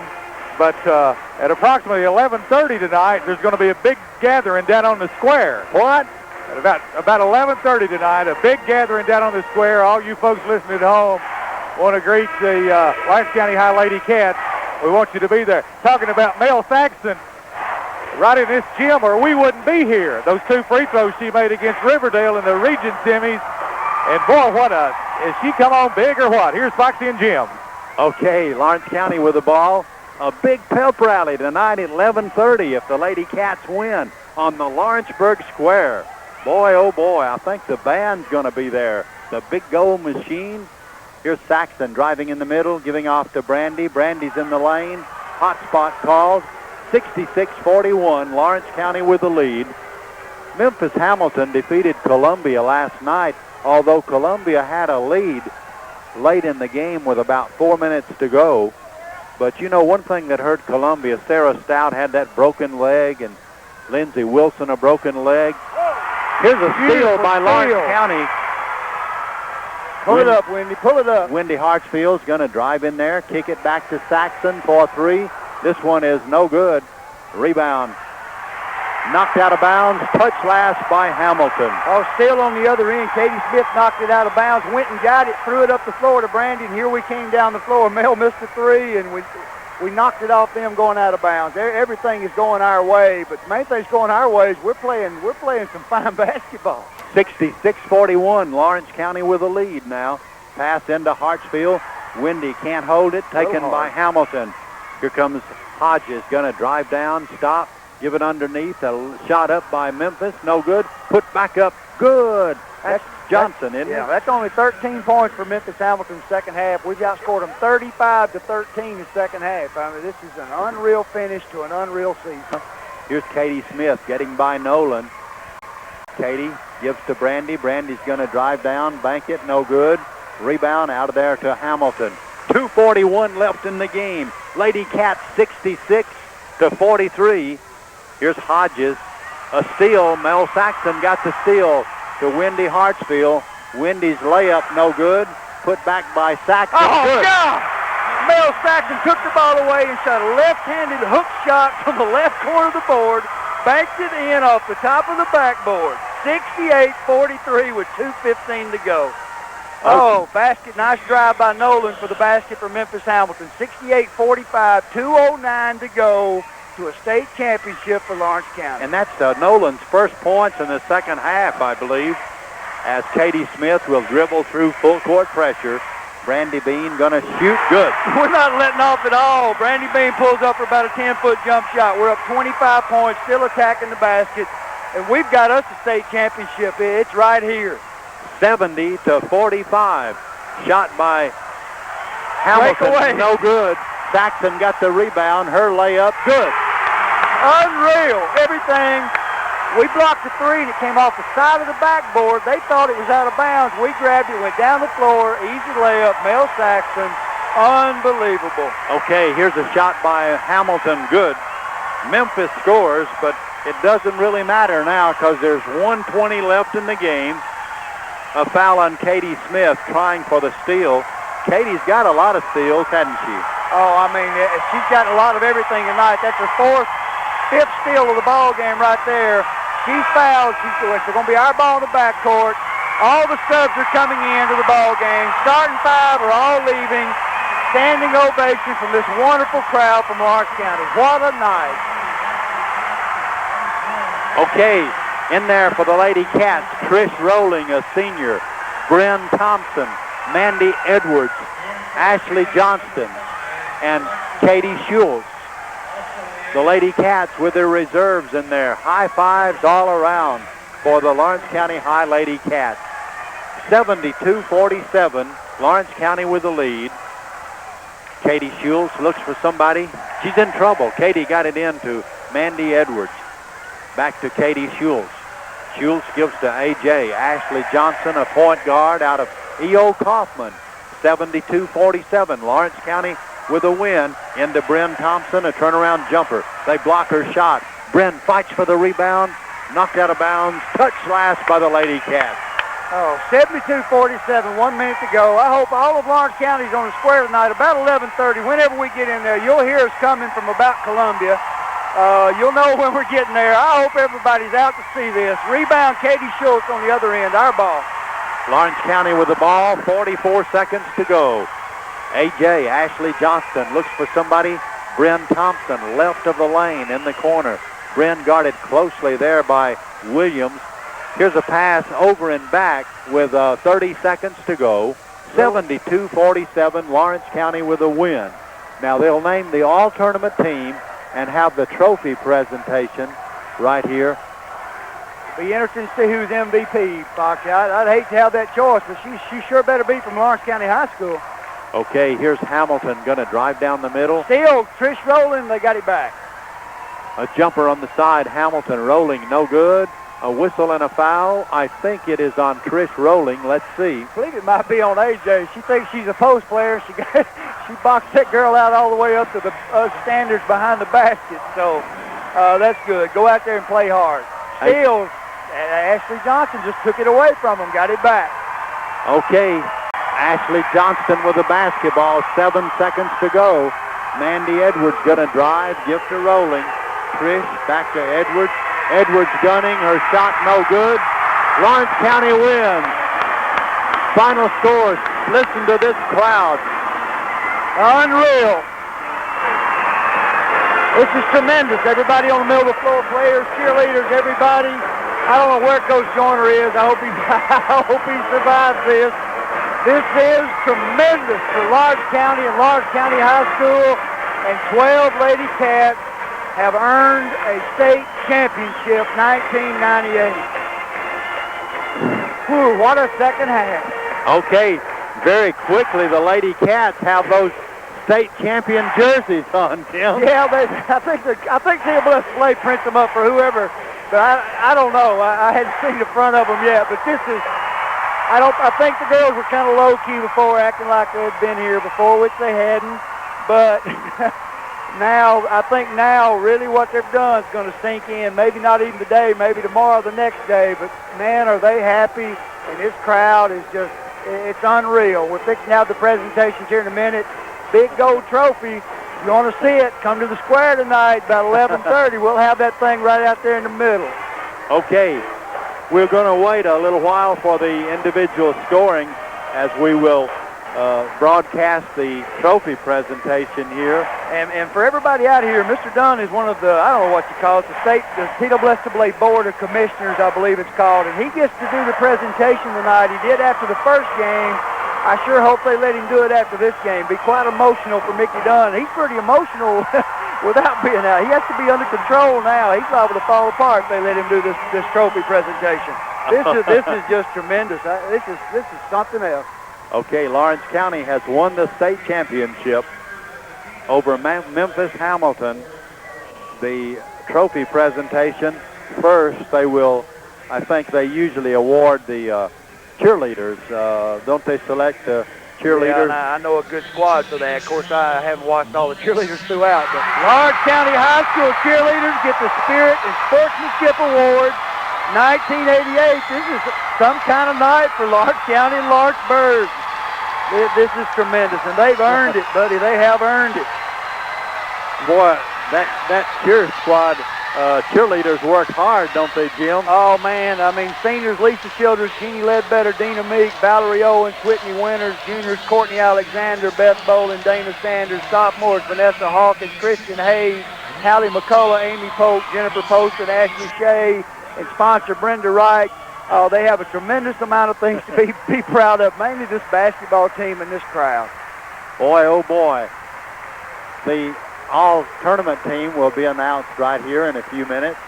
but at approximately 11:30 tonight, there's going to be a big gathering down on the square. What? At about 11:30 tonight, a big gathering down on the square. All you folks listening at home want to greet the Lawrence County High Lady Cats. We want you to be there. Talking about Mel Saxon, right in this gym or we wouldn't be here. Those 2 free throws she made against Riverdale in the region semis. And boy, is she come on big or what? Here's Foxy and Jim. Okay, Lawrence County with the ball. A big pep rally tonight at 11:30 if the Lady Cats win on the Lawrenceburg Square. Boy, oh boy, I think the band's going to be there. The big gold machine. Here's Saxton driving in the middle, giving off to Brandy. Brandy's in the lane. Hot spot called. 66-41, Lawrence County with the lead. Memphis Hamilton defeated Columbia last night, although Columbia had a lead late in the game with about 4 minutes to go. But you know, one thing that hurt Columbia, Sarah Stout had that broken leg, and Lindsey Wilson a broken leg. Here's a steal by Lawrence County. Pull it up, Wendy. Pull it up. Wendy Hartsfield's going to drive in there, kick it back to Saxon for 3. This one is no good. Rebound. Knocked out of bounds. Touch last by Hamilton. Oh, still on the other end. Katie Smith knocked it out of bounds, went and got it, threw it up the floor to Brandy, and here we came down the floor. Mel missed a 3, and we knocked it off them going out of bounds. Everything is going our way, but the main thing's going our way is we're playing some fine basketball. 66-41, Lawrence County with a lead now. Pass into Hartsfield. Wendy can't hold it. Taken by Hamilton. Here comes Hodges, going to drive down, stop, give it underneath. A shot up by Memphis, no good. Put back up, good. That's Johnson, isn't it? Yeah, that's only 13 points for Memphis Hamilton's second half. We've outscored them 35-13 in the second half. I mean, this is an unreal finish to an unreal season. Here's Katie Smith getting by Nolan. Katie gives to Brandy. Brandy's going to drive down, bank it, no good. Rebound out of there to Hamilton. 2:41 left in the game. Lady Cats 66-43. Here's Hodges. A steal. Mel Saxon got the steal to Wendy Hartsfield. Wendy's layup no good. Put back by Saxon. Oh, good. God! Mel Saxon took the ball away and shot a left-handed hook shot from the left corner of the board. Banked it in off the top of the backboard. 68-43 with 2:15 to go. Oh, basket. Nice drive by Nolan for the basket for Memphis Hamilton. 68-45, 2:09 to go to a state championship for Lawrence County. And that's Nolan's first points in the second half, I believe, as Katie Smith will dribble through full court pressure. Brandy Bean going to shoot good. We're not letting off at all. Brandy Bean pulls up for about a 10-foot jump shot. We're up 25 points, still attacking the basket. And we've got us a state championship. It's right here. 70-45. Shot by Hamilton, no good. Saxon got the rebound. Her layup, good. Unreal. Everything. We blocked the three, and it came off the side of the backboard. They thought it was out of bounds. We grabbed it, went down the floor, easy layup, Mel Saxon. Unbelievable. Okay, here's a shot by Hamilton, good. Memphis scores, but it doesn't really matter now because there's 1:20 left in the game. A foul on Katie Smith trying for the steal. Katie's got a lot of steals, hasn't she? Oh, I mean, she's got a lot of everything tonight. That's her fifth steal of the ball game right there. She's fouled. It's going to be our ball in the backcourt. All the subs are coming into the ball game. Starting five are all leaving. Standing ovation from this wonderful crowd from Lawrence County. What a night. Okay, in there for the Lady Cats, Trish Rowling, a senior, Bryn Thompson, Mandy Edwards, Ashley Johnston, and Katie Schultz. The Lady Cats with their reserves in there. High fives all around for the Lawrence County High Lady Cats. 72-47, Lawrence County with the lead. Katie Schultz looks for somebody. She's in trouble. Katie got it in to Mandy Edwards. Back to Katie Schultz. Schultz gives to A.J. Ashley Johnson, a point guard out of E.O. Kaufman. 72-47, Lawrence County with a win. Into Bryn Thompson, a turnaround jumper. They block her shot. Bryn fights for the rebound. Knocked out of bounds. Touched last by the Lady Cats. Oh, 72-47, 1 minute to go. I hope all of Lawrence County's on the square tonight. About 11:30, whenever we get in there, you'll hear us coming from about Columbia. You'll know when we're getting there. I hope everybody's out to see this. Rebound, Katie Schultz on the other end, our ball. Lawrence County with the ball, 44 seconds to go. A.J. Ashley Johnston looks for somebody. Bryn Thompson, left of the lane in the corner. Bryn guarded closely there by Williams. Here's a pass over and back with 30 seconds to go. 72-47, Lawrence County with a win. Now they'll name the all-tournament team and have the trophy presentation right here. Be interesting to see who's MVP, Foxy. I'd hate to have that choice, but she sure better be from Lawrence County High School. Okay, here's Hamilton going to drive down the middle. Still, Trish Rowling, they got it back. A jumper on the side, Hamilton rolling, no good. A whistle and a foul. I think it is on Trish Rowling. Let's see. I believe it might be on AJ. She thinks she's a post player. She boxed that girl out all the way up to the standards behind the basket. So that's good. Go out there and play hard. Still, Ashley Johnson just took it away from him. Got it back. Okay. Ashley Johnston with the basketball. 7 seconds to go. Mandy Edwards going to drive. Give to Rowling. Trish back to Edwards. Edwards gunning, her shot no good. Lawrence County wins. Final scores. Listen to this crowd. Unreal. This is tremendous. Everybody on the middle of the floor, players, cheerleaders, everybody. I don't know where Coach Joyner is. I hope he survives this. This is tremendous for Lawrence County and Lawrence County High School, and 12 Lady Cats have earned a state championship, 1998. Whew, what a second half. Okay, very quickly the Lady Cats have those state champion jerseys on, Tim. Yeah, I think CBS Slay prints them up for whoever, but I don't know. I hadn't seen the front of them yet, but this is, I think the girls were kind of low-key before, acting like they had been here before, which they hadn't, but I think now really what they've done is going to sink in. Maybe not even today, maybe tomorrow, the next day. But, man, are they happy. And this crowd is just, it's unreal. We're fixing to have the presentations here in a minute. Big gold trophy. If you want to see it, come to the square tonight about 11:30. We'll have that thing right out there in the middle. Okay. We're going to wait a little while for the individual scoring. as we will broadcast the trophy presentation here. And for everybody out here, Mr. Dunn is one of the, I don't know what you call it, the TWSAA Board of Commissioners, I believe it's called, and he gets to do the presentation tonight. He did after the first game. I sure hope they let him do it after this game. Be quite emotional for Mickey Dunn. He's pretty emotional without being out. He has to be under control now. He's liable to fall apart if they let him do this trophy presentation. This is just tremendous. This is something else. Okay, Lawrence County has won the state championship over Memphis Hamilton. The trophy presentation first, they will, I think they usually award the cheerleaders. Don't they select cheerleaders? Yeah, I know a good squad for that. Of course, I haven't watched all the cheerleaders throughout, but Lawrence County High School cheerleaders get the Spirit and Sportsmanship Award 1988. This is some kind of night for Lawrence County and Lawrenceburg. This is tremendous, and they've earned it, buddy. They have earned it. Boy, that cheer squad, cheerleaders work hard, don't they, Jim? Oh, man. I mean, seniors, Lisa Childers, Jeannie Ledbetter, Dina Meek, Valerie Owens, Whitney Winters, juniors, Courtney Alexander, Beth Bolin, Dana Sanders, sophomores, Vanessa Hawkins, Christian Hayes, Hallie McCullough, Amy Polk, Jennifer Post, and Ashley Shea, and sponsor Brenda Wright. Oh, they have a tremendous amount of things to be proud of, mainly this basketball team and this crowd. Boy, oh boy. The all-tournament team will be announced right here in a few minutes.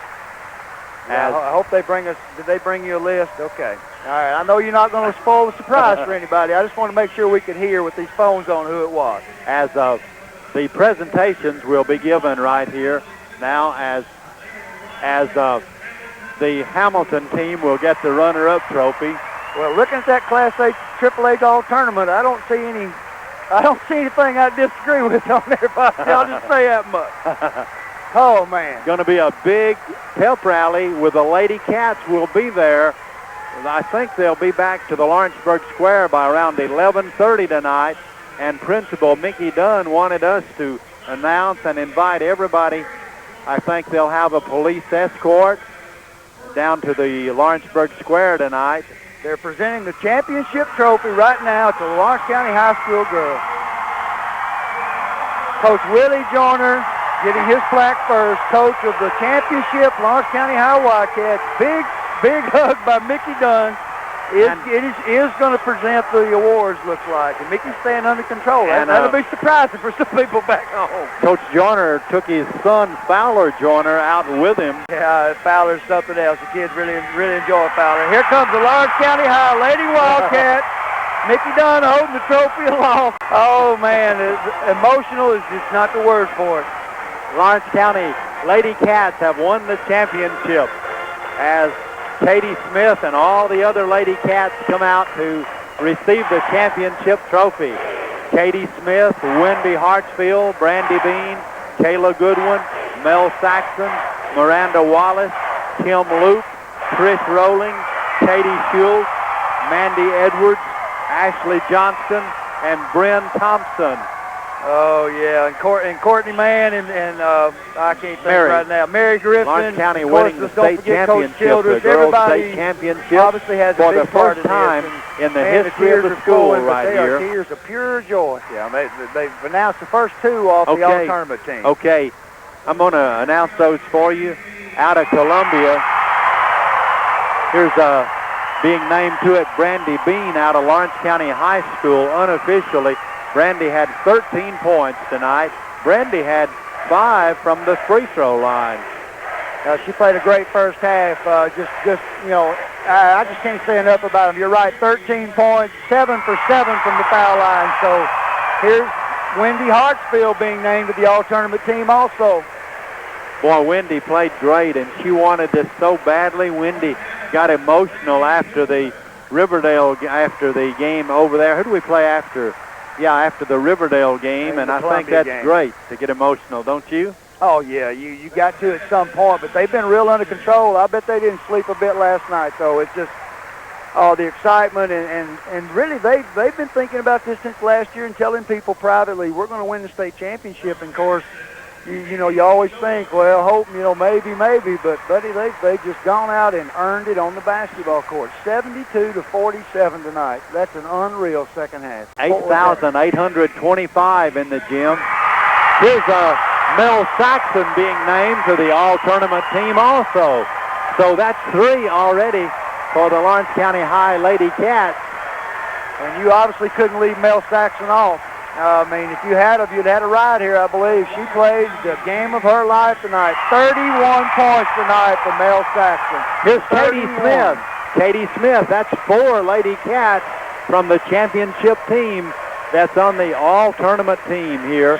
Yeah, I hope they bring us, did they bring you a list? Okay. All right, I know you're not going to spoil the surprise for anybody. I just want to make sure we could hear with these phones on who it was. As the presentations will be given right here now as the Hamilton team will get the runner-up trophy. Well, looking at that Class A Triple H All-Tournament, I don't see anything I disagree with on there, but I'll just say that much. Oh, man. Going to be a big pep rally with the Lady Cats will be there. I think they'll be back to the Lawrenceburg Square by around 11:30 tonight, and Principal Mickey Dunn wanted us to announce and invite everybody. I think they'll have a police escort down to the Lawrenceburg Square tonight. They're presenting the championship trophy right now to the Lawrence County High School girls. Coach Willie Joyner getting his plaque first. Coach of the championship, Lawrence County High Wildcats. Big hug by Mickey Dunn. Is going to present the awards, looks like. And Mickey's staying under control. That'll be surprising for some people back home. Coach Joyner took his son, Fowler Joyner, out with him. Yeah, Fowler's something else. The kids really enjoy Fowler. Here comes the Lawrence County High Lady Wildcats. Mickey Dunn holding the trophy aloft. Oh, man, emotional is just not the word for it. Lawrence County Lady Cats have won the championship as Katie Smith and all the other Lady Cats come out to receive the championship trophy. Katie Smith, Wendy Hartsfield, Brandy Bean, Kayla Goodwin, Mel Saxon, Miranda Wallace, Kim Loop, Trish Rowling, Katie Schultz, Mandy Edwards, Ashley Johnston, and Bryn Thompson. Oh, yeah, and Courtney Mann and I can't think right now. Mary Griffin. Lawrence County winning the state championship, the girls' state championship obviously has for a big the first time in the history of the school right here. They are tears of pure joy. Yeah, they've announced the first two off the all-tournament team. Okay, I'm going to announce those for you. Out of Columbia, here's being named to it Brandy Bean out of Lawrence County High School unofficially. Brandy had 13 points tonight. Brandy had 5 from the free throw line. She played a great first half. I just can't say enough about them. You're right, 13 points, 7 for 7 from the foul line. So here's Wendy Hartsfield being named to the all-tournament team also. Boy, Wendy played great, and she wanted this so badly. Wendy got emotional after the game over there. Who do we play after? Yeah, after the Riverdale game, and I think that's great to get emotional, don't you? Oh, yeah, you got to at some point, but they've been real under control. I bet they didn't sleep a bit last night, though. It's just the excitement, and really they've been thinking about this since last year and telling people privately, we're going to win the state championship. And, of course, you always think, well, hope, maybe, but buddy, they just gone out and earned it on the basketball court. 72-47 tonight. That's an unreal second half. 8,825 in the gym. Here's Mel Saxon being named to the all-tournament team also. So that's 3 already for the Lawrence County High Lady Cats. And you obviously couldn't leave Mel Saxon off. If you had her, you'd had a ride here, I believe. She played the game of her life tonight. 31 points tonight for Mel Saxon. Here's Katie Smith. Katie Smith, that's 4 Lady Cats from the championship team that's on the all-tournament team here.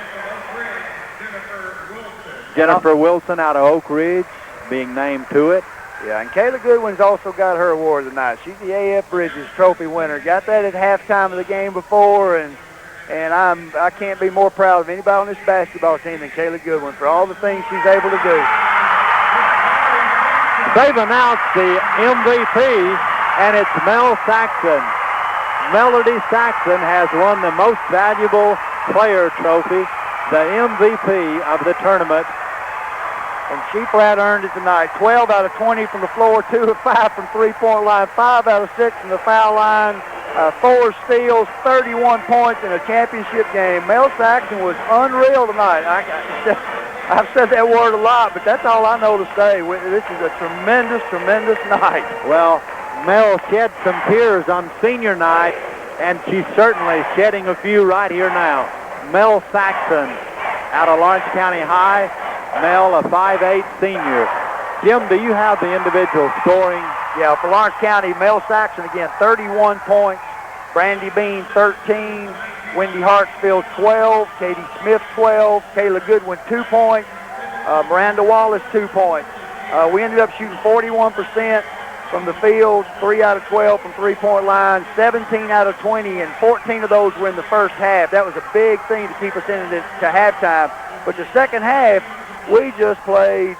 Jennifer Wilson out of Oak Ridge being named to it. Yeah, and Kayla Goodwin's also got her award tonight. She's the A.F. Bridges Trophy winner. Got that at halftime of the game before, and I can't be more proud of anybody on this basketball team than Kayla Goodwin for all the things she's able to do. They've announced the MVP, and it's Mel Saxon. Melody Saxon has won the Most Valuable Player Trophy, the MVP of the tournament. And she flat earned it tonight. 12 out of 20 from the floor, 2 of 5 from three-point line, 5 out of 6 from the foul line, 4 steals, 31 points in a championship game. Mel Saxon was unreal tonight. I've said that word a lot, but that's all I know to say. This is a tremendous, tremendous night. Well, Mel shed some tears on senior night, and she's certainly shedding a few right here now. Mel Saxon out of Lawrence County High. Mel, a 5'8" senior. Jim, do you have the individual scoring? Yeah, for Lawrence County, Mel Saxon again, 31 points. Brandy Bean, 13. Wendy Hartsfield, 12. Katie Smith, 12. Kayla Goodwin, 2 points. Miranda Wallace, 2 points. We ended up shooting 41% from the field, 3 out of 12 from three-point line, 17 out of 20, and 14 of those were in the first half. That was a big thing to keep us into halftime. But the second half, we just played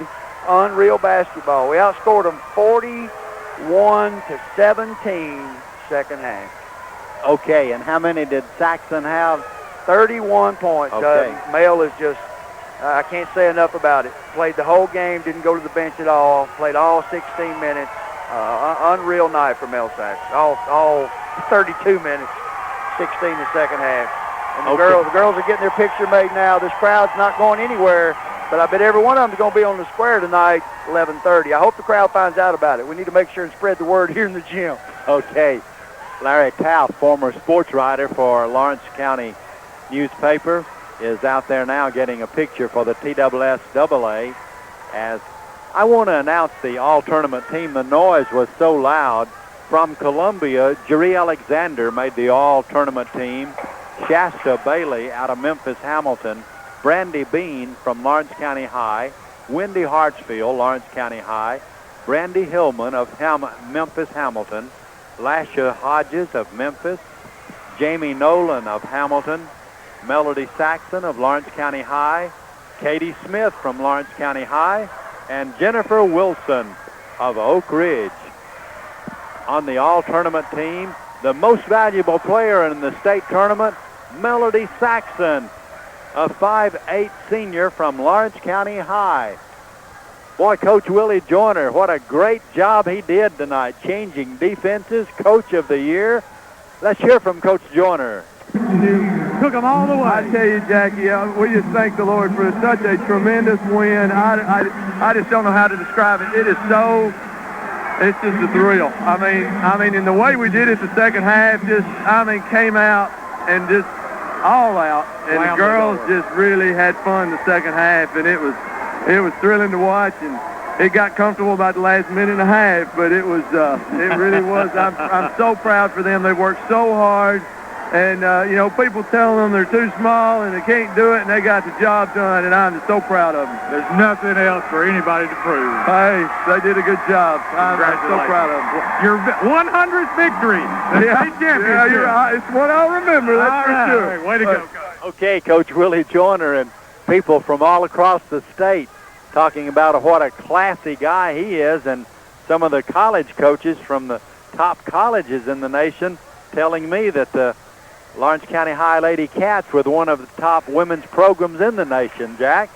unreal basketball. We outscored them 41-17 second half. Okay, and how many did Saxon have? 31 points. Okay. Mel is just, I can't say enough about it. Played the whole game, didn't go to the bench at all, played all 16 minutes. Unreal night for Mel Saxon. All 32 minutes, 16 the second half. And the girls are getting their picture made now. This crowd's not going anywhere, but I bet every one of them is going to be on the square tonight, 11:30. I hope the crowd finds out about it. We need to make sure and spread the word here in the gym. Okay. Larry Taft, former sports writer for Lawrence County newspaper, is out there now getting a picture for the TSSAA. As I want to announce the all-tournament team. The noise was so loud. From Columbia, Jerry Alexander made the all-tournament team. Shasta Bailey out of Memphis Hamilton. Brandy Bean from Lawrence County High. Wendy Hartsfield, Lawrence County High. Brandy Hillman of Memphis Hamilton. Lasha Hodges of Memphis. Jamie Nolan of Hamilton. Melody Saxon of Lawrence County High. Katie Smith from Lawrence County High. And Jennifer Wilson of Oak Ridge. On the all-tournament team, the most valuable player in the state tournament, Melody Saxon, a 5'8" senior from Lawrence County High. Boy, Coach Willie Joyner, what a great job he did tonight, changing defenses, Coach of the Year. Let's hear from Coach Joyner. Took them all the way. I tell you, Jackie, we just thank the Lord for such a tremendous win. I just don't know how to describe it. It's just a thrill. I mean, in the way we did it the second half, came out and just all out. And the girls just really had fun the second half, and it was thrilling to watch. And it got comfortable about the last minute and a half, but it really was. I'm so proud for them. They worked so hard. And, people telling them they're too small and they can't do it, and they got the job done, and I'm just so proud of them. There's nothing else for anybody to prove. Hey, they did a good job. I'm so proud of them. Your 100th victory, the state championship. Yeah, it's what I'll remember, that's for sure. Way to go, Coach. Okay, Coach Willie Joyner, and people from all across the state talking about what a classy guy he is, and some of the college coaches from the top colleges in the nation telling me that the Lawrence County High Lady Cats with one of the top women's programs in the nation, Jack.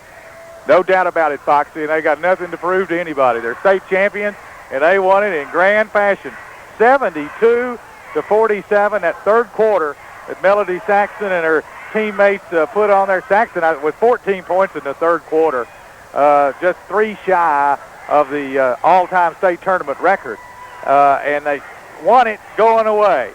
No doubt about it, Foxy, and they got nothing to prove to anybody. They're state champions, and they won it in grand fashion. 72-47, that third quarter that Melody Saxton and her teammates put on there. Saxton with 14 points in the third quarter, just 3 shy of the all-time state tournament record. And they won it going away.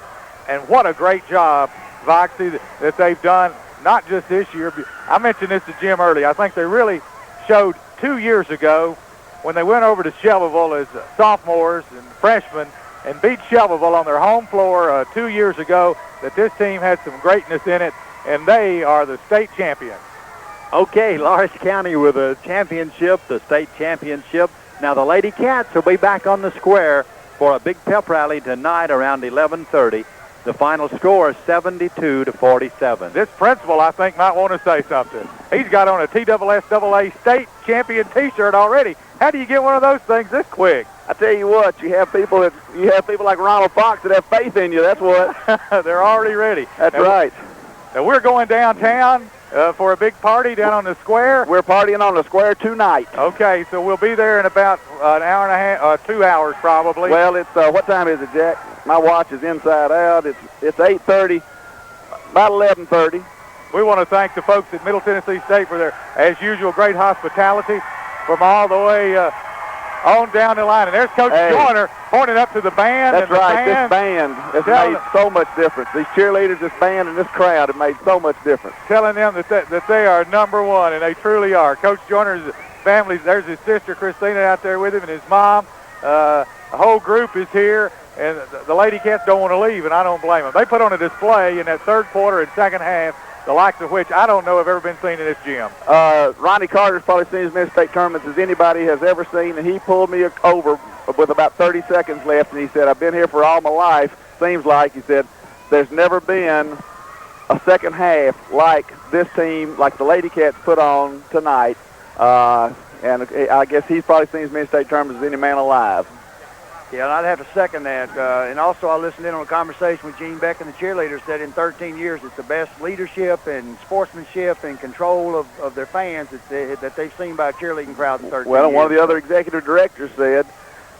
And what a great job, Foxy, that they've done, not just this year. I mentioned this to Jim earlier. I think they really showed 2 years ago when they went over to Shelbyville as sophomores and freshmen and beat Shelbyville on their home floor 2 years ago, that this team had some greatness in it, and they are the state champions. Okay, Lawrence County with a championship, the state championship. Now the Lady Cats will be back on the square for a big pep rally tonight around 11:30. The final score is 72-47. This principal, I think, might want to say something. He's got on a TSSAA state champion T-shirt already. How do you get one of those things this quick? I tell you what, you have people like Ronald Fox that have faith in you. That's what. They're already ready. That's right. Now we're going downtown for a big party down on the square. We're partying on the square tonight. Okay, so we'll be there in about an hour and a half, 2 hours probably. Well, it's what time is it, Jack? My watch is inside out. It's 8:30, about 11:30. We want to thank the folks at Middle Tennessee State for their, as usual, great hospitality from all the way on down the line. And there's Coach Joyner pointing up to the band. That's and the right. band. This band has made so much difference. These cheerleaders, this band, and this crowd have made so much difference. Telling them that they are number one, and they truly are. Coach Joyner's family, there's his sister Christina out there with him and his mom. The whole group is here, and the Lady Cats don't want to leave, and I don't blame them. They put on a display in that third quarter and second half, the likes of which I don't know have ever been seen in this gym. Ronnie Carter's probably seen as many state tournaments as anybody has ever seen, and he pulled me over with about 30 seconds left, and he said, I've been here for all my life. Seems like, he said, there's never been a second half like this team, like the Lady Cats put on tonight. And I guess he's probably seen as many state tournaments as any man alive. Yeah, and I'd have to second that. And also I listened in on a conversation with Gene Beck and the cheerleaders that in 13 years it's the best leadership and sportsmanship and control of their fans that they've seen by a cheerleading crowd in 13 years. Well, and one of the other executive directors said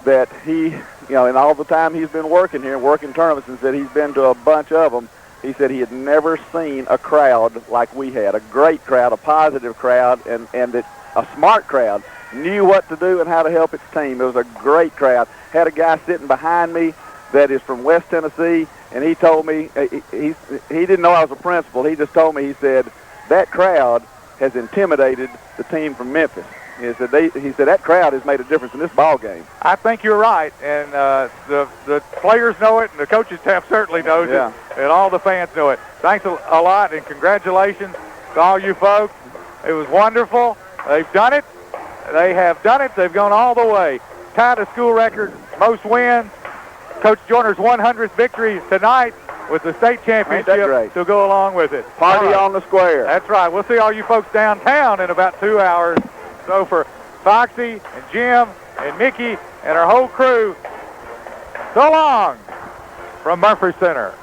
that he, in all the time he's been working here, working tournaments, and said he's been to a bunch of them, he said he had never seen a crowd like we had, a great crowd, a positive crowd, and that a smart crowd, knew what to do and how to help its team. It was a great crowd. Had a guy sitting behind me that is from West Tennessee, and he told me, he didn't know I was a principal. He just told me, he said, that crowd has intimidated the team from Memphis. He said that crowd has made a difference in this ball game. I think you're right, and the players know it, and the coaching staff certainly knows it, and all the fans know it. Thanks a lot, and congratulations to all you folks. It was wonderful. They've done it. They have done it. They've gone all the way. Tied a school record, most wins. Coach Joyner's 100th victory tonight with the state championship to go along with it. Party on the square. That's right. We'll see all you folks downtown in about 2 hours. So for Foxy and Jim and Mickey and our whole crew, so long from Murphy Center.